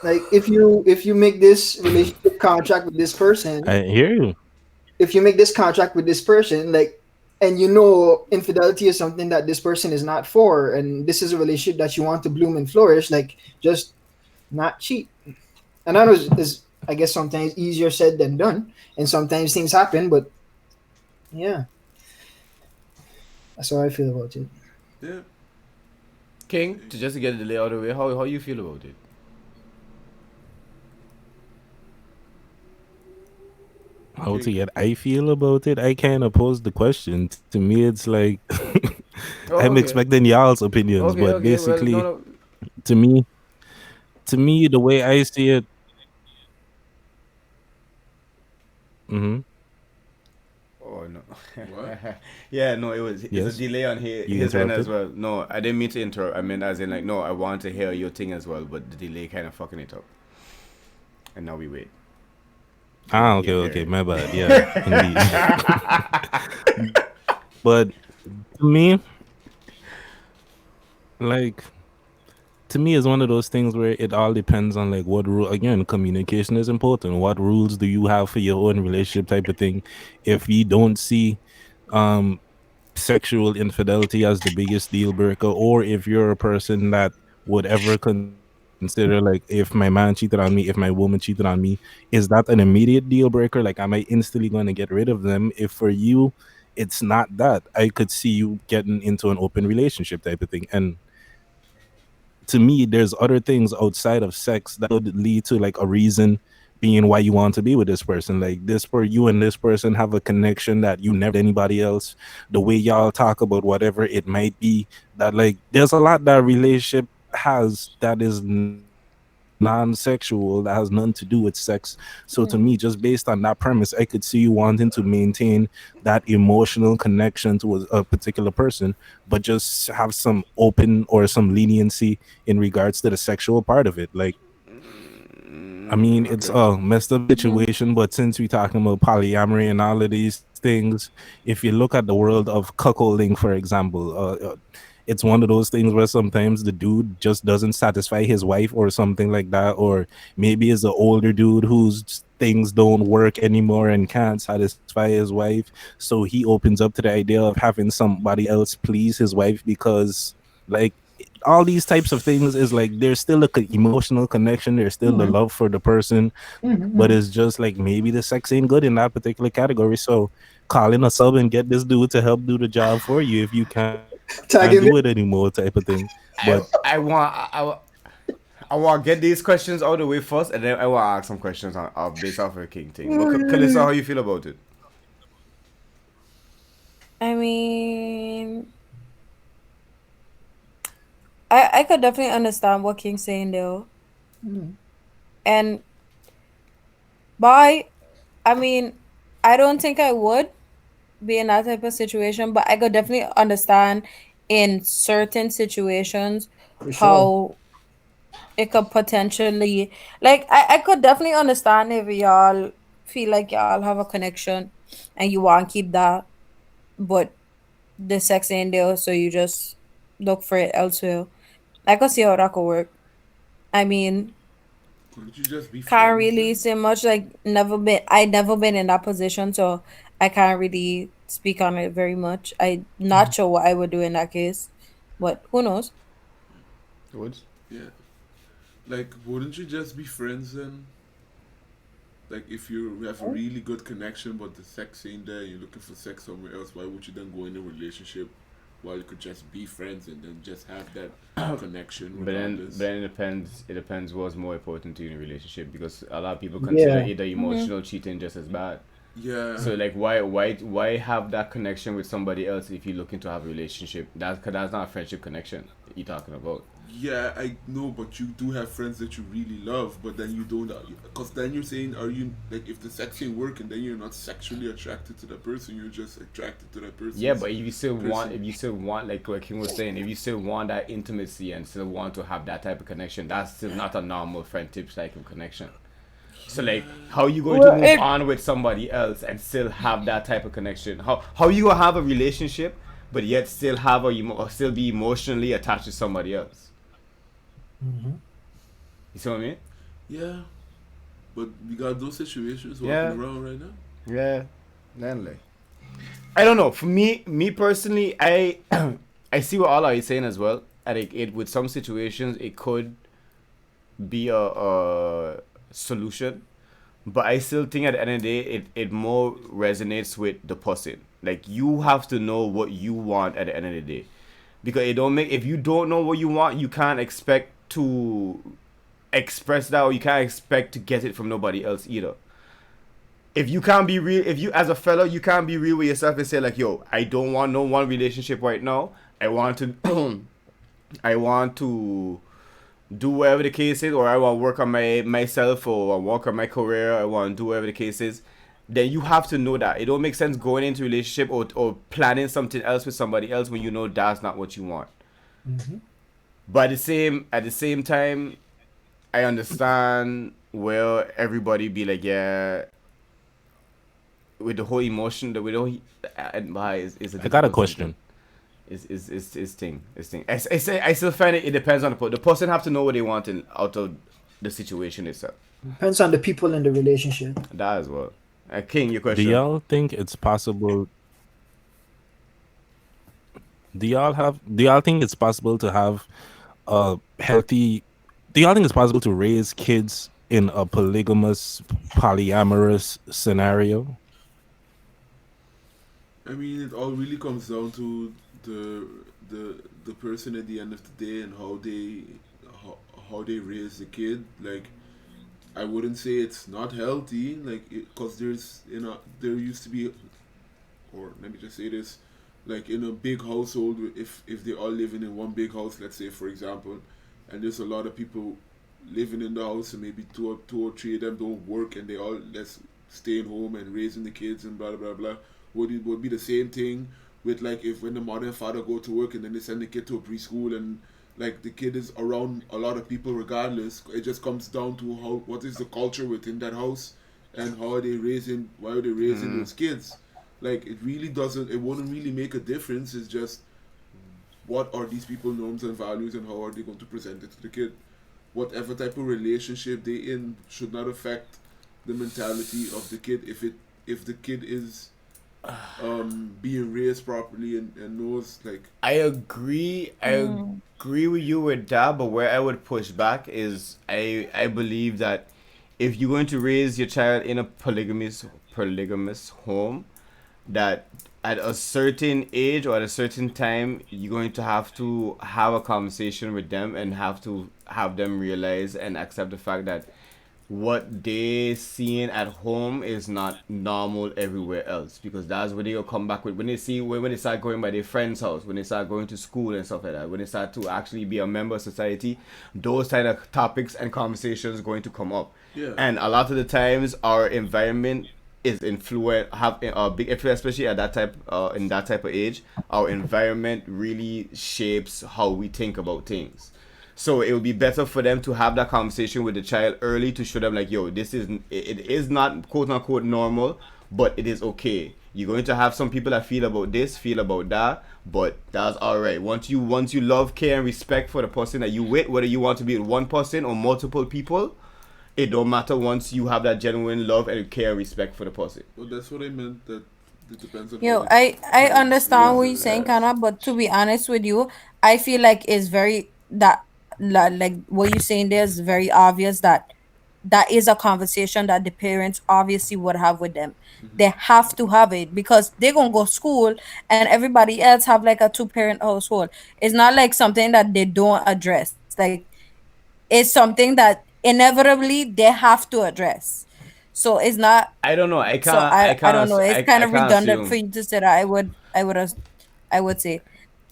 Like if you make this relationship contract with this person, I hear you. if you make this contract with this person, like, and you know infidelity is something that this person is not for, and this is a relationship that you want to bloom and flourish, like just not cheat. And I know is I guess sometimes easier said than done, and sometimes things happen, but yeah, that's how I feel about it. Yeah. King, to just to get the delay out of the way, how you feel about it? How Okay. to get I feel about it? I can't oppose the question. To me, it's like I'm Oh, okay. expecting y'all's opinions, Okay, but okay. Well, no, basically, no. to me, the way I see it, hmm Oh no. What? Yeah, no, it's a yes, delay on you his end as interrupted. well. No, I didn't mean to interrupt. I mean, as in like, no, I want to hear your thing as well, but the delay kind of fucking it up. And now we wait. And now Ah, we okay, can hear okay, my bad. it. Yeah, indeed. But to me, like to me is one of those things where it all depends on like what rule. Again, communication is important. What rules do you have for your own relationship type of thing? If you don't see um sexual infidelity as the biggest deal breaker, or if you're a person that would ever consider like if my man cheated on me, if my woman cheated on me, is that an immediate deal breaker? Like, am I instantly going to get rid of them? If for you it's not that, I could see you getting into an open relationship type of thing. And to me, there's other things outside of sex that would lead to like a reason being why you want to be with this person. Like this, for you and this person have a connection that you never anybody else. The way y'all talk about whatever it might be, that like there's a lot that relationship has that is non-sexual, that has nothing to do with sex. So to me, just based on that premise, I could see you wanting to maintain that emotional connection to a particular person, but just have some open or some leniency in regards to the sexual part of it. Like, I mean, it's Okay. a messed up situation, but since we're talking about polyamory and all of these things, if you look at the world of cuckolding, for example, it's one of those things where sometimes the dude just doesn't satisfy his wife or something like that, or maybe is an older dude whose things don't work anymore and can't satisfy his wife, so he opens up to the idea of having somebody else please his wife because, like, all these types of things is like there's still a emotional connection, there's still the Mm-hmm. love for the person, but Mm-hmm. it's just like maybe the sex ain't good in that particular category. So call in a sub and get this dude to help do the job for you if you can't do it anymore Tag him type in. of thing. But I want to get these questions out of the way first, and then I want to ask some questions based off of the King thing. But Kalissa, how you feel about it? I mean, I could definitely understand what King's saying though. Mm. And by I mean, I don't think I would be in that type of situation, but I could definitely understand in certain situations For sure. how it could potentially, like, I could definitely understand if y'all feel like y'all have a connection and you want to keep that, but the sex ain't there, so you just look for it elsewhere. I could see how that could work. I mean, Couldn't you just be can't friends really then? say much. Like, never been in that position, so I can't really speak on it very much. I not sure what I would do in that case, but who knows? Woods? Yeah. Like, wouldn't you just be friends then? Like, if you have a really good connection, but the sex ain't there, you're looking for sex somewhere else, why would you then go in a relationship while you could just be friends and then just have that connection But regardless? then it depends. It depends what's more important to you in a relationship, because a lot of people consider Yeah. either Mm-hmm. emotional cheating just as bad. Yeah. So like, why have that connection with somebody else if you're looking to have a relationship? That's not a friendship connection you're talking about. Yeah, I know, but you do have friends that you really love, but then you don't. Because then you're saying, are you, like, if the sex ain't working, then you're not sexually attracted to that person, you're just attracted to that Yeah, person's but person. if you still want, like what King was saying, if you still want that intimacy and still want to have that type of connection, that's still not a normal friendship type of connection. So like, how you going to Well, move it on with somebody else and still have that type of connection? How you gonna have a relationship but yet still have still be emotionally attached to somebody else? Hmm. You see what I mean? Yeah, but we got those situations walking Yeah, around right now. yeah. Then like, I don't know. For me personally, I I see what Allah is saying as well. I think it with some situations it could be a solution, but I still think at the end of the day, it more resonates with the person. Like you have to know what you want at the end of the day, because it don't make if you don't know what you want, you can't expect to express that, or you can't expect to get it from nobody else either. If you can't be real, if you as a fellow, you can't be real with yourself and say like, yo, I don't want no one relationship right now. I want to, I want to do whatever the case is, or I want to work on myself, or I work on my career, I want to do whatever the case is, then you have to know that it don't make sense going into a relationship or planning something else with somebody else when you know that's not what you want. Hmm. But at the same time, I understand where everybody be like, yeah, with the whole emotion that we don't admire is a I got a difficult thing to question. is thing. I still find it depends on the person have to know what they want out of the situation itself. Depends on the people in the relationship. That as well. King, your Do question. y'all think it's possible? Do y'all think it's possible to have a healthy? Do y'all think it's possible to raise kids in a polygamous, polyamorous scenario? I mean, it all really comes down to the the person at the end of the day and how, how they raise the kid. Like, I wouldn't say it's not healthy, like, because there's, there used to be, or let me just say this, like, in a big household, if they all living in one big house, let's say, for example, and there's a lot of people living in the house, and maybe two or three of them don't work, and they all let's staying home and raising the kids and blah blah blah. Would be the same thing with, like, if when the mother and father go to work and then they send the kid to a preschool, and like the kid is around a lot of people regardless. It just comes down to how, what is the culture within that house, and how are they raising, why are they raising those kids. Like, it really doesn't, it wouldn't really make a difference. It's just, what are these people norms and values, and how are they going to present it to the kid. Whatever type of relationship they in should not affect the mentality of the kid, if the kid is being raised properly, and knows, like, I agree. I agree with you with that, but where I would push back is I believe that if you're going to raise your child in a polygamous home, that at a certain age or at a certain time you're going to have a conversation with them and have to have them realize and accept the fact that what they seeing at home is not normal everywhere else, because that's what they'll come back with when they see when they start going by their friend's house, when they start going to school and stuff like that, when they start to actually be a member of society. Those kind of topics and conversations going to come up. yeah. And a lot of the times our environment is influent have a big influence, especially at that type in that type of age. Our environment really shapes how we think about things. So it would be better for them to have that conversation with the child early to show them like, yo, this is it is not quote unquote normal, but it is okay. You're going to have some people that feel about this, feel about that, but that's all right. Once you love, care, and respect for the person that you with, whether you want to be with one person or multiple people, it don't matter once you have that genuine love and care and respect for the person. Well, that's what I meant. That it depends on. Yo, I understand what you're saying, Kana, but to be honest with you, I feel like it's very that like what you're saying there is very obvious that that is a conversation that the parents obviously would have with them. They have to have it because they're gonna go school and everybody else have like a two-parent household. It's not like something that they don't address. Like it's something that inevitably they have to address. So it's not. I don't know. So I don't know. It's kind of redundant for you to say that. I would say,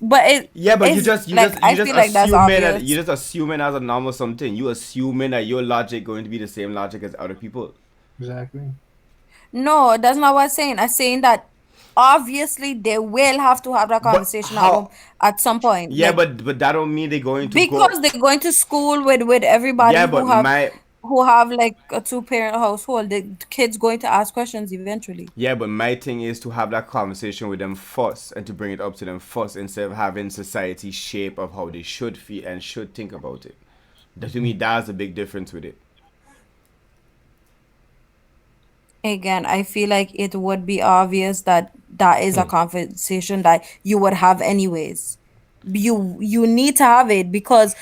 but Yeah, but it's like I feel like that's obvious. you just assuming as a normal something. You assuming that your logic going to be the same logic as other people. Exactly. No, that's not what I'm saying. I'm saying that obviously they will have to have that conversation at home at some point. Yeah, Like, but that don't mean they're going to because they're going to school with everybody Yeah, but who have like a two-parent household. The kids going to ask questions eventually. Yeah, but my thing is to have that conversation with them first and to bring it up to them first instead of having society shape of how they should feel and should think about it. That, to me, that's a big difference with it. Again, I feel like it would be obvious that that is a conversation that you would have anyways. You need to have it because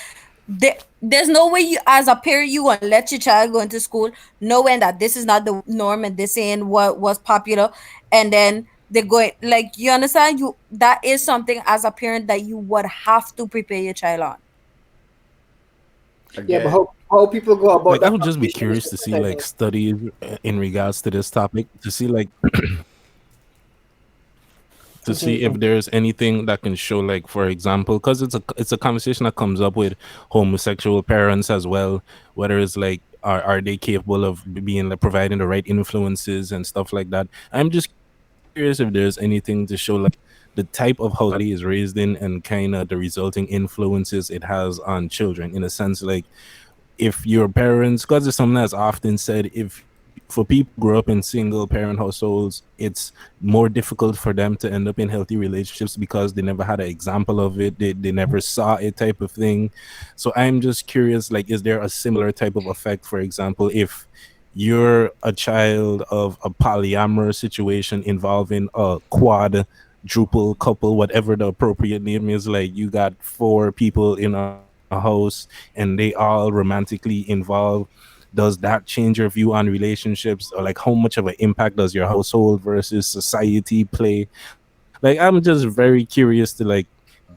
there's no way you as a parent you gonna let your child go into school knowing that this is not the norm and this ain't what was popular, and then they're going like, you understand, you that is something as a parent that you would have to prepare your child on. Yeah, but how people go about Like, that I would just be conversation curious is to see different, I like think. studies in regards to this topic to see like to see if there's anything that can show like, for example, because it's a conversation that comes up with homosexual parents as well, whether it's like are they capable of being like providing the right influences and stuff like that. I'm just curious if there's anything to show like the type of house is raised in and kind of the resulting influences it has on children, in a sense like if your parents, because it's something that's often said, if for people who grow up in single parent households, it's more difficult for them to end up in healthy relationships because they never had an example of it, they never saw it, type of thing. So I'm just curious, like, is there a similar type of effect, for example, if you're a child of a polyamorous situation involving a quadruple couple, whatever the appropriate name is, like you got 4 people in a house and they all romantically involved, does that change your view on relationships, or like how much of an impact does your household versus society play? Like, I'm just very curious to like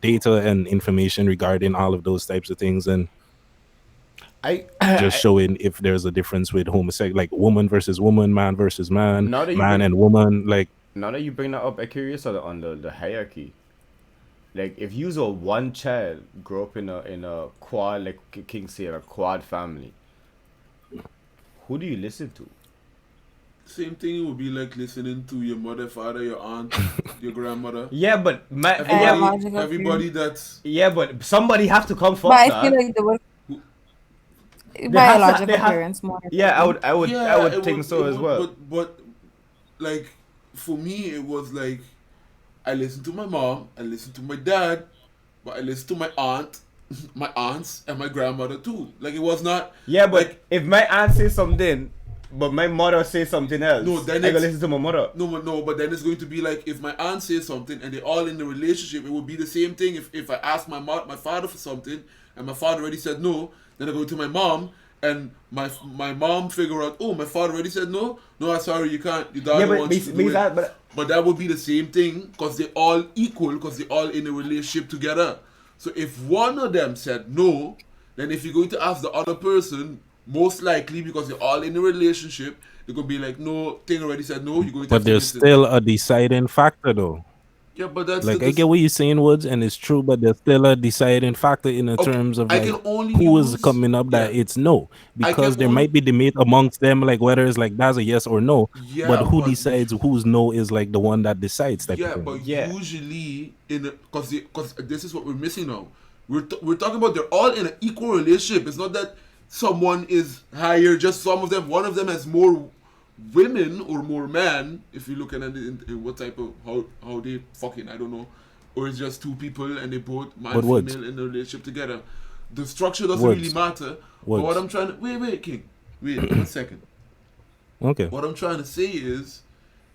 data and information regarding all of those types of things, and just showing if there's a difference with homosexual, like woman versus woman, man versus man, man and woman. Like, now that you bring that up, I'm curious on the hierarchy. Like, if you saw one child grow up in a quad, like King said, a quad family, who do you listen to? Same thing would be like listening to your mother, father, your aunt, your grandmother. Yeah, but Everybody that's but somebody have to come first. But I feel like biological parents more. Yeah, I would think so as well. But like for me, it was like I listened to my mom, I listened to my dad, but I listened to my aunt, my aunts, and my grandmother too. Like, it was not. Yeah, but like, if my aunt says something, but my mother says something else, no, then I gotta listen to my mother. No, but then it's going to be like if my aunt says something and they're all in the relationship, it would be the same thing. If I ask my father for something and my father already said no, then I go to my mom. And my mom figure out, oh, my father already said no. No, I'm sorry, you can't. Your daughter wants to do it. But that would be the same thing because they're all equal, because they're all in a relationship together. So if one of them said no, then if you're going to ask the other person, most likely because they're all in a relationship, they're going to be like, no, thing already said no. You're going to. But there's still a deciding factor, though. Yeah, but that's Like I get what you're saying, Woods, and it's true, but there's still a deciding factor in the okay. terms of I like can only who is use coming up yeah. that it's no, I because can there only might be debate amongst them, like whether it's like that's a yes or no, but yeah, who but decides whose no is like the one that decides type of yeah, thing. but Yeah. usually in because this is what we're missing now. We're talking about they're all in an equal relationship. It's not that someone is higher. Just some of them. One of them has more women or more men. If you're looking at it in what type of how they fucking I don't know, or it's just two people and they both man But Woods, female in a relationship together. The structure doesn't really Woods, matter. But what Woods. I'm trying to wait, King, wait 1 second. Okay. What I'm trying to say is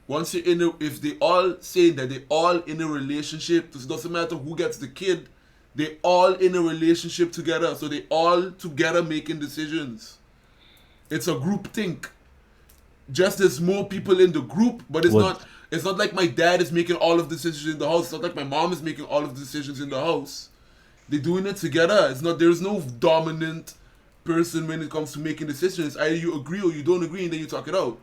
once you're in a, if they all say that they all in a relationship, it doesn't matter who gets the kid, they all in a relationship together. So they all together making decisions. It's a group think. Just there's more people in the group, but Woods. it's not like my dad is making all of the decisions in the house. It's not like my mom is making all of the decisions in the house. They're doing it together. It's not there's no dominant person when it comes to making decisions. Either you agree or you don't agree and then you talk it out.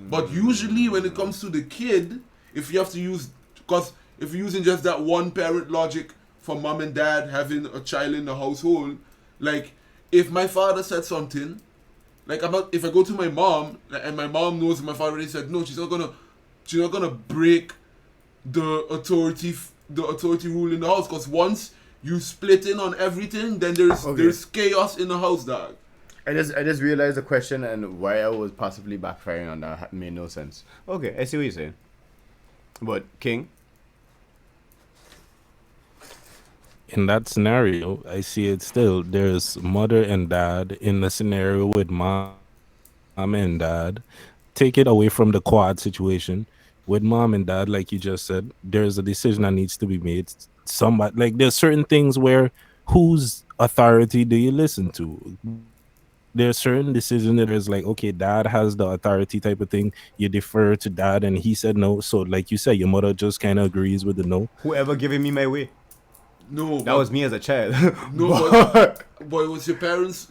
But usually when it comes to the kid, if you have to use, because if you're using just that one parent logic for mom and dad having a child in the household, like if my father said something, like I'm not, if I go to my mom and my mom knows my father already said no, she's not gonna break the authority rule in the house, because once you split in on everything, then there's chaos in the house, dog. I just realized the question and why I was possibly backfiring on that made no sense. Okay, I see what you're saying. But King, In that scenario, I see it still. There's mother and dad in the scenario with mom and dad. Take it away from the quad situation. With mom and dad, like you just said, there's a decision that needs to be made. Somebody, like there's certain things where whose authority do you listen to? There's certain decisions that is like, okay, dad has the authority type of thing. You defer to dad and he said no. So like you said, your mother just kind of agrees with the no. whoever giving me my way, No, that but, was me as a child. no, but was your parents?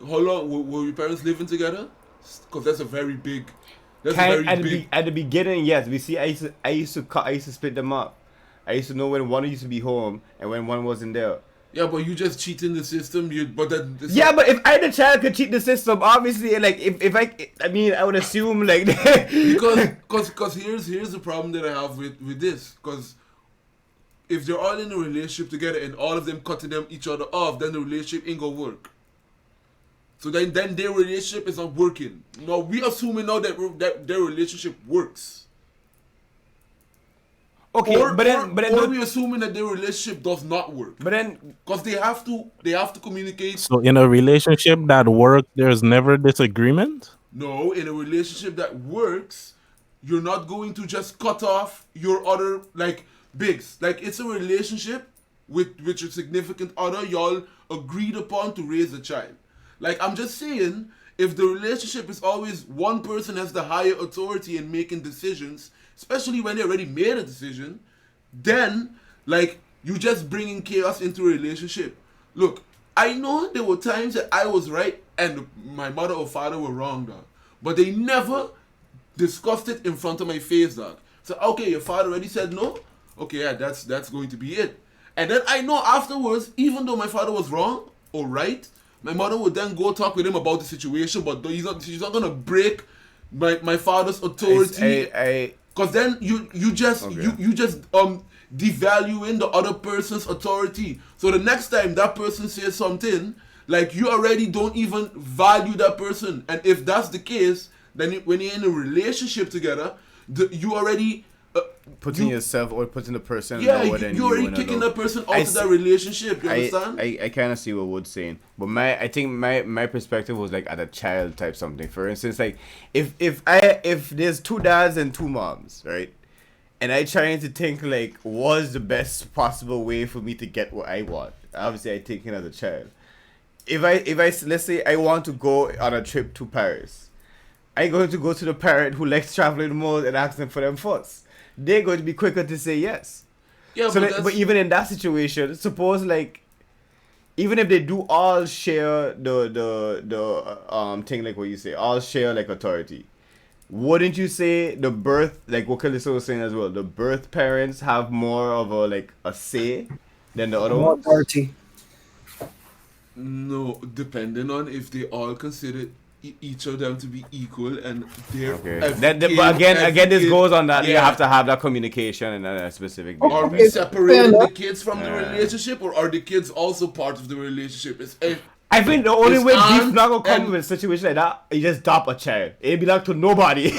How long were your parents living together? Because that's a very big. That's a very big. At the beginning, yes. We see, I used to split them up. I used to know when one used to be home and when one wasn't there. Yeah, but you just cheating the system. But If either child could cheat the system, obviously, like if I mean, I would assume like because here's the problem that I have with this. Because if they're all in a relationship together and all of them cutting each other off, then the relationship ain't gonna work. So then their relationship is not working. No, we assuming now that their relationship works. okay, Or then we assuming that their relationship does not work. but then Because they have to communicate. So in a relationship that works, there's never disagreement. No, in a relationship that works, you're not going to just cut off your other like bigs. Like it's a relationship with your significant other. Y'all agreed upon to raise a child. Like I'm just saying, if the relationship is always one person has the higher authority in making decisions, especially when they already made a decision, then like you just bringing chaos into a relationship. Look, I know there were times that I was right and my mother or father were wrong, dog. But they never discussed it in front of my face, dog. So okay, your father already said no. Okay, yeah, that's going to be it. And then I know afterwards, even though my father was wrong or right, my mother would then go talk with him about the situation. But she's not gonna break my father's authority. Because then you just devaluing the other person's authority. So the next time that person says something, like you already don't even value that person. And if that's the case, then when you're in a relationship together, you already putting yourself or putting the person yeah, lower than you're already kicking that person out of that relationship. You understand? I kind of see what Wood's saying, but I think my perspective was like at a child type something. For instance, like if there's two dads and two moms, right? And I trying to think like what's the best possible way for me to get what I want. Obviously, I take it as a child. If I let's say I want to go on a trip to Paris, I'm going to go to the parent who likes traveling more and ask them for them first. They're going to be quicker to say yes. Yeah, so but even in that situation, suppose like even if they do all share the thing like what you say, all share like authority, wouldn't you say the birth, like what Calissa was saying as well, the birth parents have more of a say than the other More ones? authority. No, depending on if they all consider each of them to be equal and they're Okay. every But again, every this kid- goes on that you yeah. have to have that communication and a specific. Okay. Are deal. we Fair separating the enough. kids from the Yeah. relationship, or are the kids also part of the relationship? I think the only It's way beef aunt not gonna come and- with a situation like that, you just adopt a child. It belong to nobody.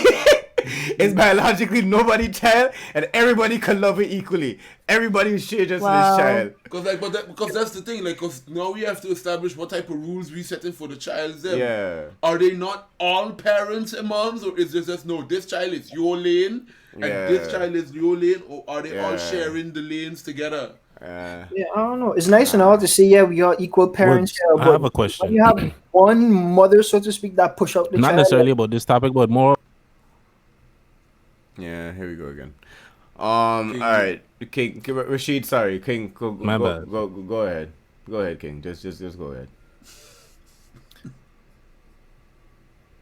It's biologically nobody child, and everybody can love it equally. Everybody is shared just Wow. this child. Because that's the thing, like, cause now we have to establish what type of rules we setting for the child. Them. Yeah. Are they not all parents and moms, or is there just no? This child is your lane, and this Yeah. child is your lane, or are they all Yeah. sharing the lanes together? Yeah, I don't know. It's nice and all to see. Yeah, we are equal parents. Woods, Yeah, I but have a when question. you have one mother, so to speak, that push up the Not child. necessarily about this topic, but more. Yeah, here we go again. King, Alright. King, Rashid, sorry. King, My bad. Go ahead. Go ahead, King. Just go ahead.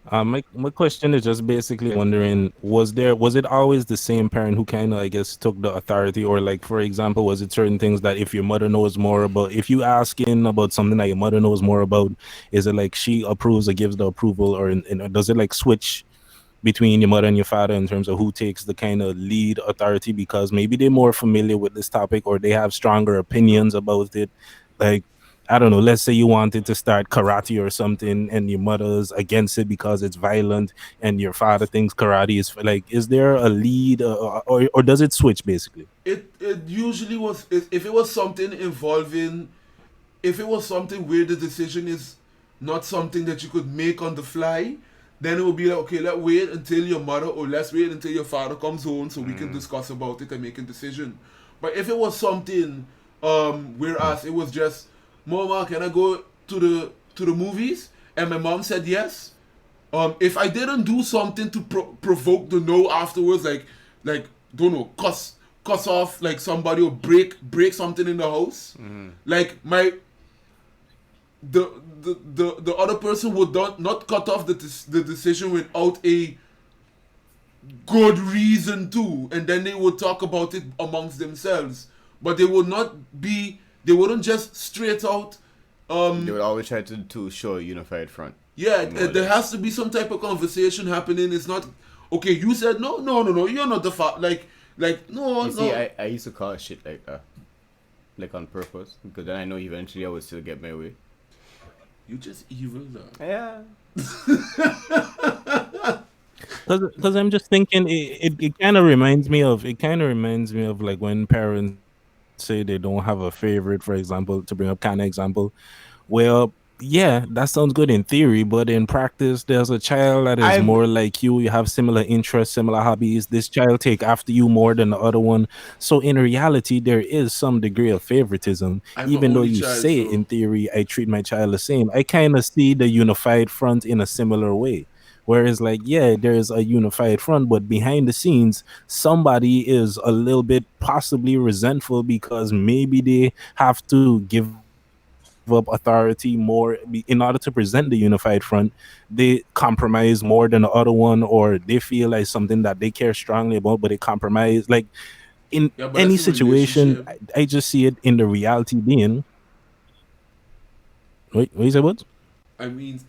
My question is just basically wondering, was it always the same parent who kind of, I guess, took the authority, or like, for example, was it certain things that if your mother knows more about, if you asking about something that your mother knows more about, is it like she approves or gives the approval, or does it like switch between your mother and your father in terms of who takes the kind of lead authority, because maybe they're more familiar with this topic or they have stronger opinions about it? Like, I don't know, let's say you wanted to start karate or something and your mother's against it because it's violent, and your father thinks karate is like, is there a lead, or does it switch basically? It usually was, if it was something involving, if it was something where the decision is not something that you could make on the fly, then it would be like, okay, let's wait until your mother, or let's wait until your father comes home so we can discuss about it and make a decision. But if it was something, whereas it was just, Mama, can I go to the movies? And my mom said yes. If I didn't do something to provoke the no afterwards, like don't know, cuss off like somebody, or break something in the house, like the other person would not cut off the decision without a good reason too, and then they would talk about it amongst themselves. But they wouldn't just straight out. They would always try to show a unified front. Yeah, there has to be some type of conversation happening. It's not okay. You said no. You're not the no. You see, no. I used to call shit like that, like on purpose, because then I know eventually I would still get my way. You just evil though. Yeah. Because I'm just thinking, it kind of reminds me of like when parents say they don't have a favorite, for example, to bring up Kana example. Well, yeah, that sounds good in theory, but in practice, there's a child that is more like you have similar interests, similar hobbies. This child take after you more than the other one. So in reality, there is some degree of favoritism. I'm Even an though only you child, say so- in theory, I treat my child the same. I kind of see the unified front in a similar way. Whereas, like, yeah, there's a unified front, but behind the scenes, somebody is a little bit possibly resentful because maybe they have to give up authority more in order to present the unified front. They compromise more than the other one, or they feel like something that they care strongly about, but they compromise. Like, in Yeah, but any that's a situation, relationship. I just see it in the reality being. Wait, what you say, what? I mean,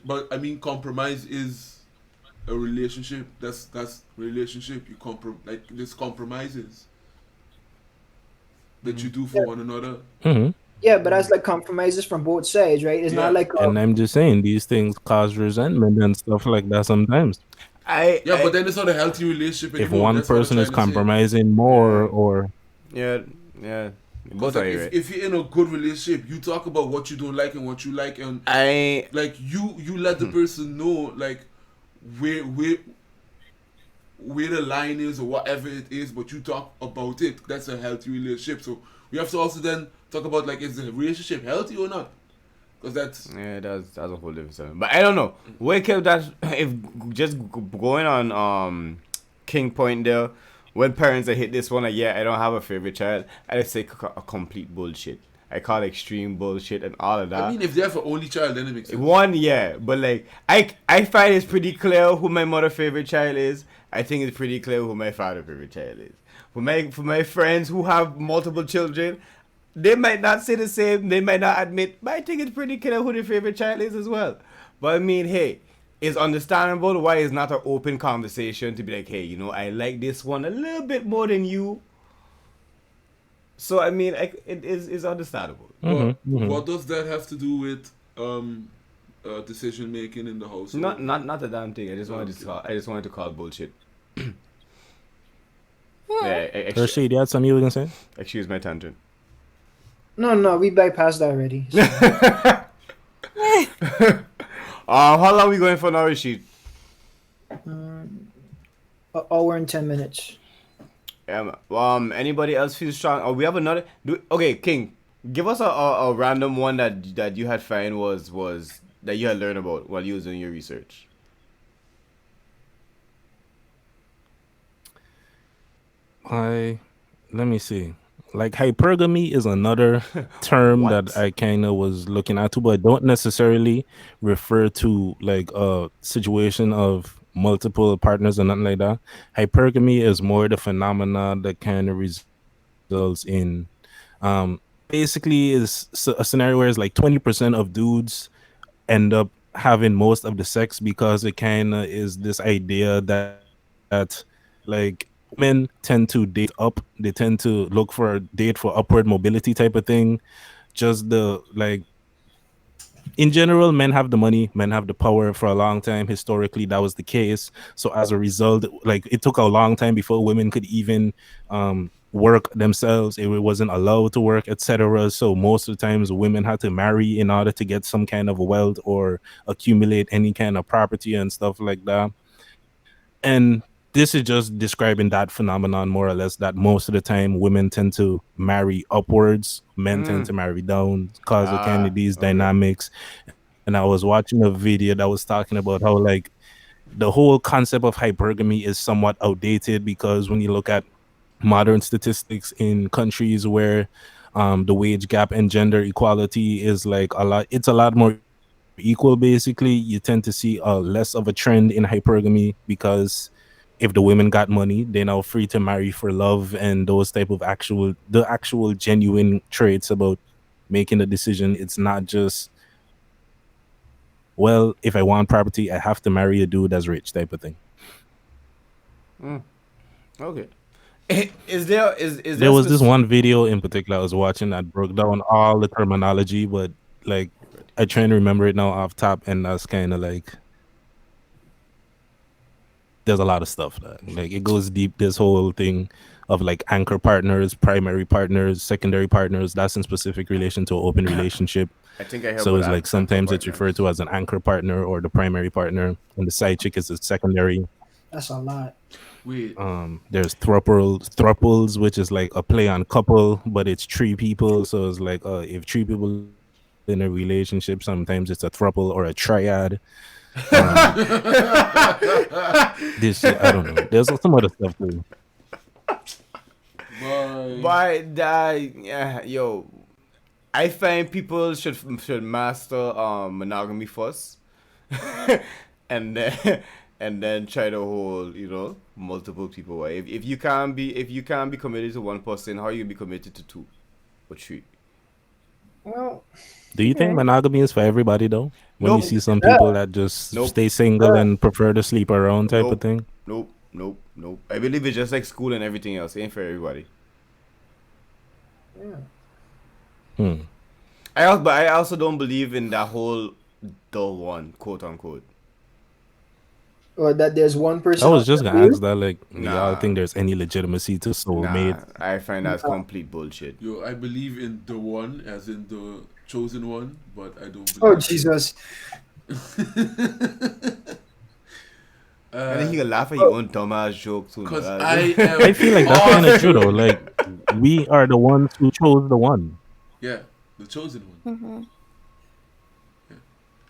but I mean, compromise is a relationship. That's relationship. Like there's compromises that you do for one another. Mm-hmm. Yeah, but that's like compromises from both sides, right? It's Yeah. not like And I'm just saying, these things cause resentment and stuff like that sometimes. But then it's not a healthy relationship If anymore. one That's what I'm person is trying to say. compromising more, or Yeah. Both Like, are right. if you're in a good relationship, you talk about what you don't like and what you like, and like you let the person know like where the line is or whatever it is, but you talk about it. That's a healthy relationship. So we have to also then talk about like, is the relationship healthy or not? Because that's a whole different story. But I don't know. Wake up that if just going on King point there. When parents hit this one, like, yeah, I don't have a favorite child, I just say a complete bullshit. I call extreme bullshit and all of that. I mean, if they have an only child, then it makes sense. One, yeah, but like I find it's pretty clear who my mother favorite child is. I think it's pretty clear who my father favorite child is. For my friends who have multiple children, they might not say the same. They might not admit, but I think it's pretty clear who their favorite child is as well. But I mean, hey, it's understandable why it's not an open conversation to be like, hey, you know, I like this one a little bit more than you. So I mean, it is understandable. What does that have to do with decision making in the household? Not a damn thing. I just wanted to call bullshit. Yeah, Rashid, you had something you were gonna say? excuse my tangent. No, we bypassed that already. So. How long are we going for now, Rashid? An hour and 10 minutes. Anybody else feel strong? Oh, we have another. Okay, King, give us a random one that you had find was that you had learned about while you was doing your research. Let me see. Like hypergamy is another term that I kind of was looking at too, but I don't necessarily refer to like a situation of multiple partners or nothing like that. Hypergamy is more the phenomena that kind of results in basically is a scenario where it's like 20% of dudes end up having most of the sex because it kind of is this idea that like men tend to date up, they tend to look for a date for upward mobility type of thing. Just the like in general, men have the money, men have the power. For a long time historically that was the case, so as a result, like it took a long time before women could even work themselves. It wasn't allowed to work, etc. So most of the times women had to marry in order to get some kind of wealth or accumulate any kind of property and stuff like that. And this is just describing that phenomenon more or less, that most of the time women tend to marry upwards, men tend to marry down, cause of kind of these dynamics. And I was watching a video that was talking about how like the whole concept of hypergamy is somewhat outdated, because when you look at modern statistics in countries where the wage gap and gender equality is like it's a lot more equal, basically you tend to see less of a trend in hypergamy, because if the women got money, they're now free to marry for love and those type of actual genuine traits about making a decision. It's not just, well, if I want property, I have to marry a dude that's rich type of thing. Okay. There was this one video in particular I was watching that broke down all the terminology, but like I try to remember it now off top, and that's kind of like there's a lot of stuff that like it goes deep. This whole thing of like anchor partners, primary partners, secondary partners, that's in specific relation to an open relationship. I think I have. So it's like sometimes it's referred to as an anchor partner or the primary partner, and the side chick is a secondary. That's a lot. Wait. There's thruples, which is like a play on couple, but it's three people. So it's like if three people in a relationship, sometimes it's a thruple or a triad. This shit, I don't know. There's some other stuff too. Yo, I find people should master monogamy first, and then try to hold, you know, multiple people. If you can't be committed to one person, how you be committed to two or three? Well, do you think monogamy is for everybody though? When you see some people that just stay single and prefer to sleep around type of thing? Nope. I believe it's just like school and everything else. It ain't for everybody. Yeah. I also don't believe in that whole the one, quote unquote. Or that there's one person. I was just gonna ask that, like, y'all think there's any legitimacy to soulmate? Nah, I find that's complete bullshit. Yo, I believe in the one, as in the chosen one, but I don't believe. Oh Jesus! I think you can laugh at your own dumbass jokes too. Because I feel like that's kind of true though. Like, we are the ones who chose the one. Yeah, the chosen one. Mm-hmm. Yeah.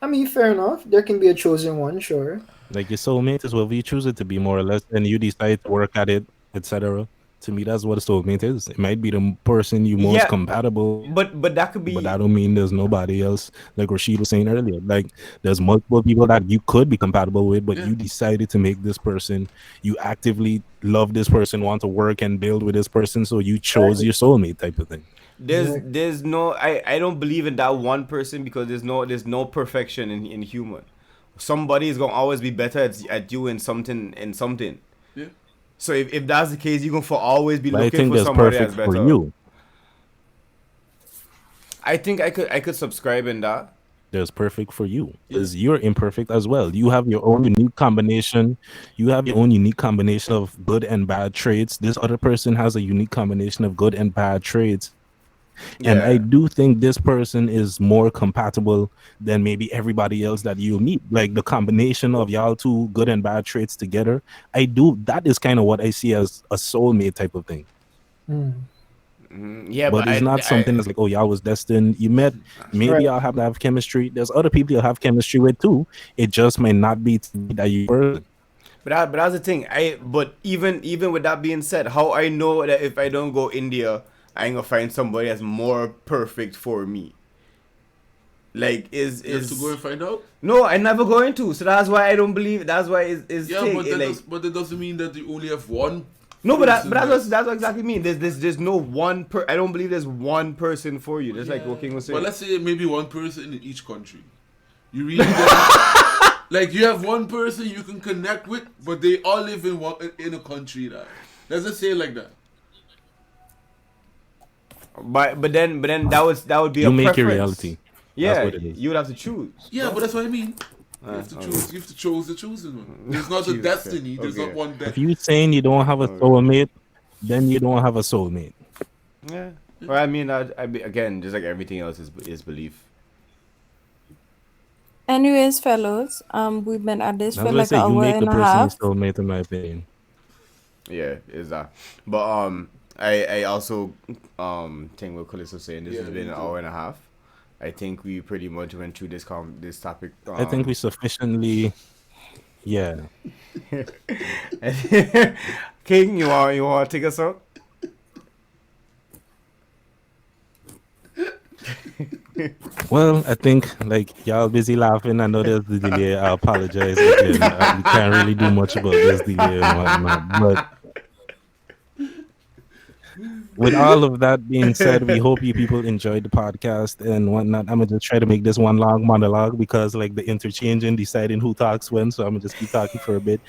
I mean, fair enough. There can be a chosen one, sure. Like your soulmate is whether you choose it to be, more or less, and you decide to work at it, etc. To me, that's what a soulmate is. It might be the person you most Yeah, compatible, but that could but be. that don't mean there's nobody else. Like Rashid was saying earlier, like there's multiple people that you could be compatible with, but Yeah. you decided to make this person. You actively love this person, want to work and build with this person, so you chose your soulmate type of thing. There's no I don't believe in that one person because there's no perfection in human. Somebody is gonna always be better at you in something. Yeah. So if that's the case, you're gonna for always be But I looking think for there's somebody perfect that's for better. you. I think I could subscribe in that. There's perfect for you because you're imperfect as well. You have your own unique combination. You have your own unique combination of good and bad traits. This other person has a unique combination of good and bad traits. And I Yeah. do think this person is more compatible than maybe everybody else that you meet. Like the combination of y'all two good and bad traits together. That is kind of what I see as a soulmate type of thing. Yeah, But but it's not something that's like, oh, y'all was destined. You met, maybe Right. y'all have to have chemistry. There's other people you'll have chemistry with too. It just might not be that you person. but that's the thing. But even with that being said, how I know that if I don't go India, I ain't gonna find somebody that's more perfect for me. Like You have to go and find out. no, I'm never going to. So that's why I don't believe. That's why is Yeah, thing. but It, but that doesn't mean that you only have one. no, but person that's what exactly mean. There's no one I don't believe there's one person for you. Just like what King was saying. But let's say maybe one person in each country. You really don't, like you have one person you can connect with, but they all live in a country that. Let's just say it like that. But then that would be You a make it preference. reality. Yeah, That's what it is. you would have to choose. Yeah, but that's what I mean. You have to choose. You have to choose the chosen one. There's not a Jesus, destiny. There's okay. not one If destiny. you saying you don't have a soulmate, then you don't have a soulmate. Yeah. Well, I mean, again, just like everything else is belief. Anyways, fellows, we've been at this That's for what I like say. an You hour make the and a person your half. soulmate, in my opinion. Yeah, is that? But I also think what Chris was saying. This has been an hour and a half. I think we pretty much went through this topic. I think we sufficiently, yeah. King, you want to take us out? Well, I think like y'all busy laughing. I know there's the delay. I apologize again. We can't really do much about this delay and whatnot. But with all of that being said, we hope you people enjoyed the podcast and whatnot. I'm gonna just try to make this one long monologue because like the interchanging, deciding who talks when. So I'm gonna just keep talking for a bit.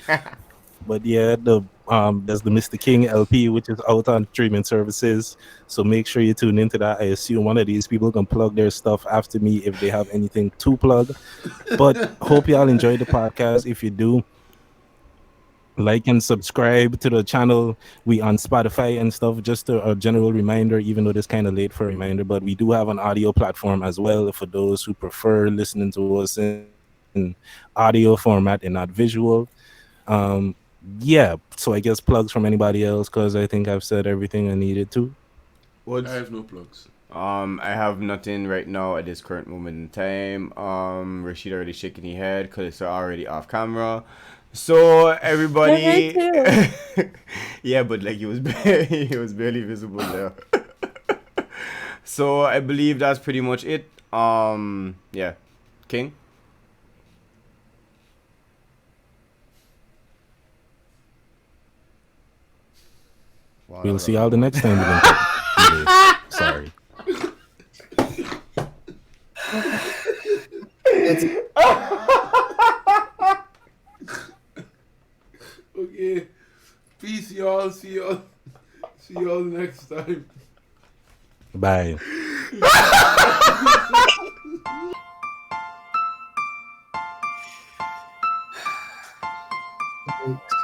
But yeah, there's the Mistuh King LP, which is out on streaming services. So make sure you tune into that. I assume one of these people can plug their stuff after me if they have anything to plug. But hope y'all enjoyed the podcast. If you do, like and subscribe to the channel. We on Spotify and stuff. Just a general reminder, even though this kind of late for a reminder, but we do have an audio platform as well for those who prefer listening to us in audio format and not visual. Yeah, so I guess plugs from anybody else because I think I've said everything I needed to. I have no plugs. I have nothing right now at this current moment in time. Rashid already shaking his head because it's already off camera. So everybody, yeah, but like he was barely visible there. So I believe that's pretty much it. Yeah, King. We'll see y'all the next time we're gonna Sorry. Okay. Peace, y'all. See y'all next time. Bye. Thanks.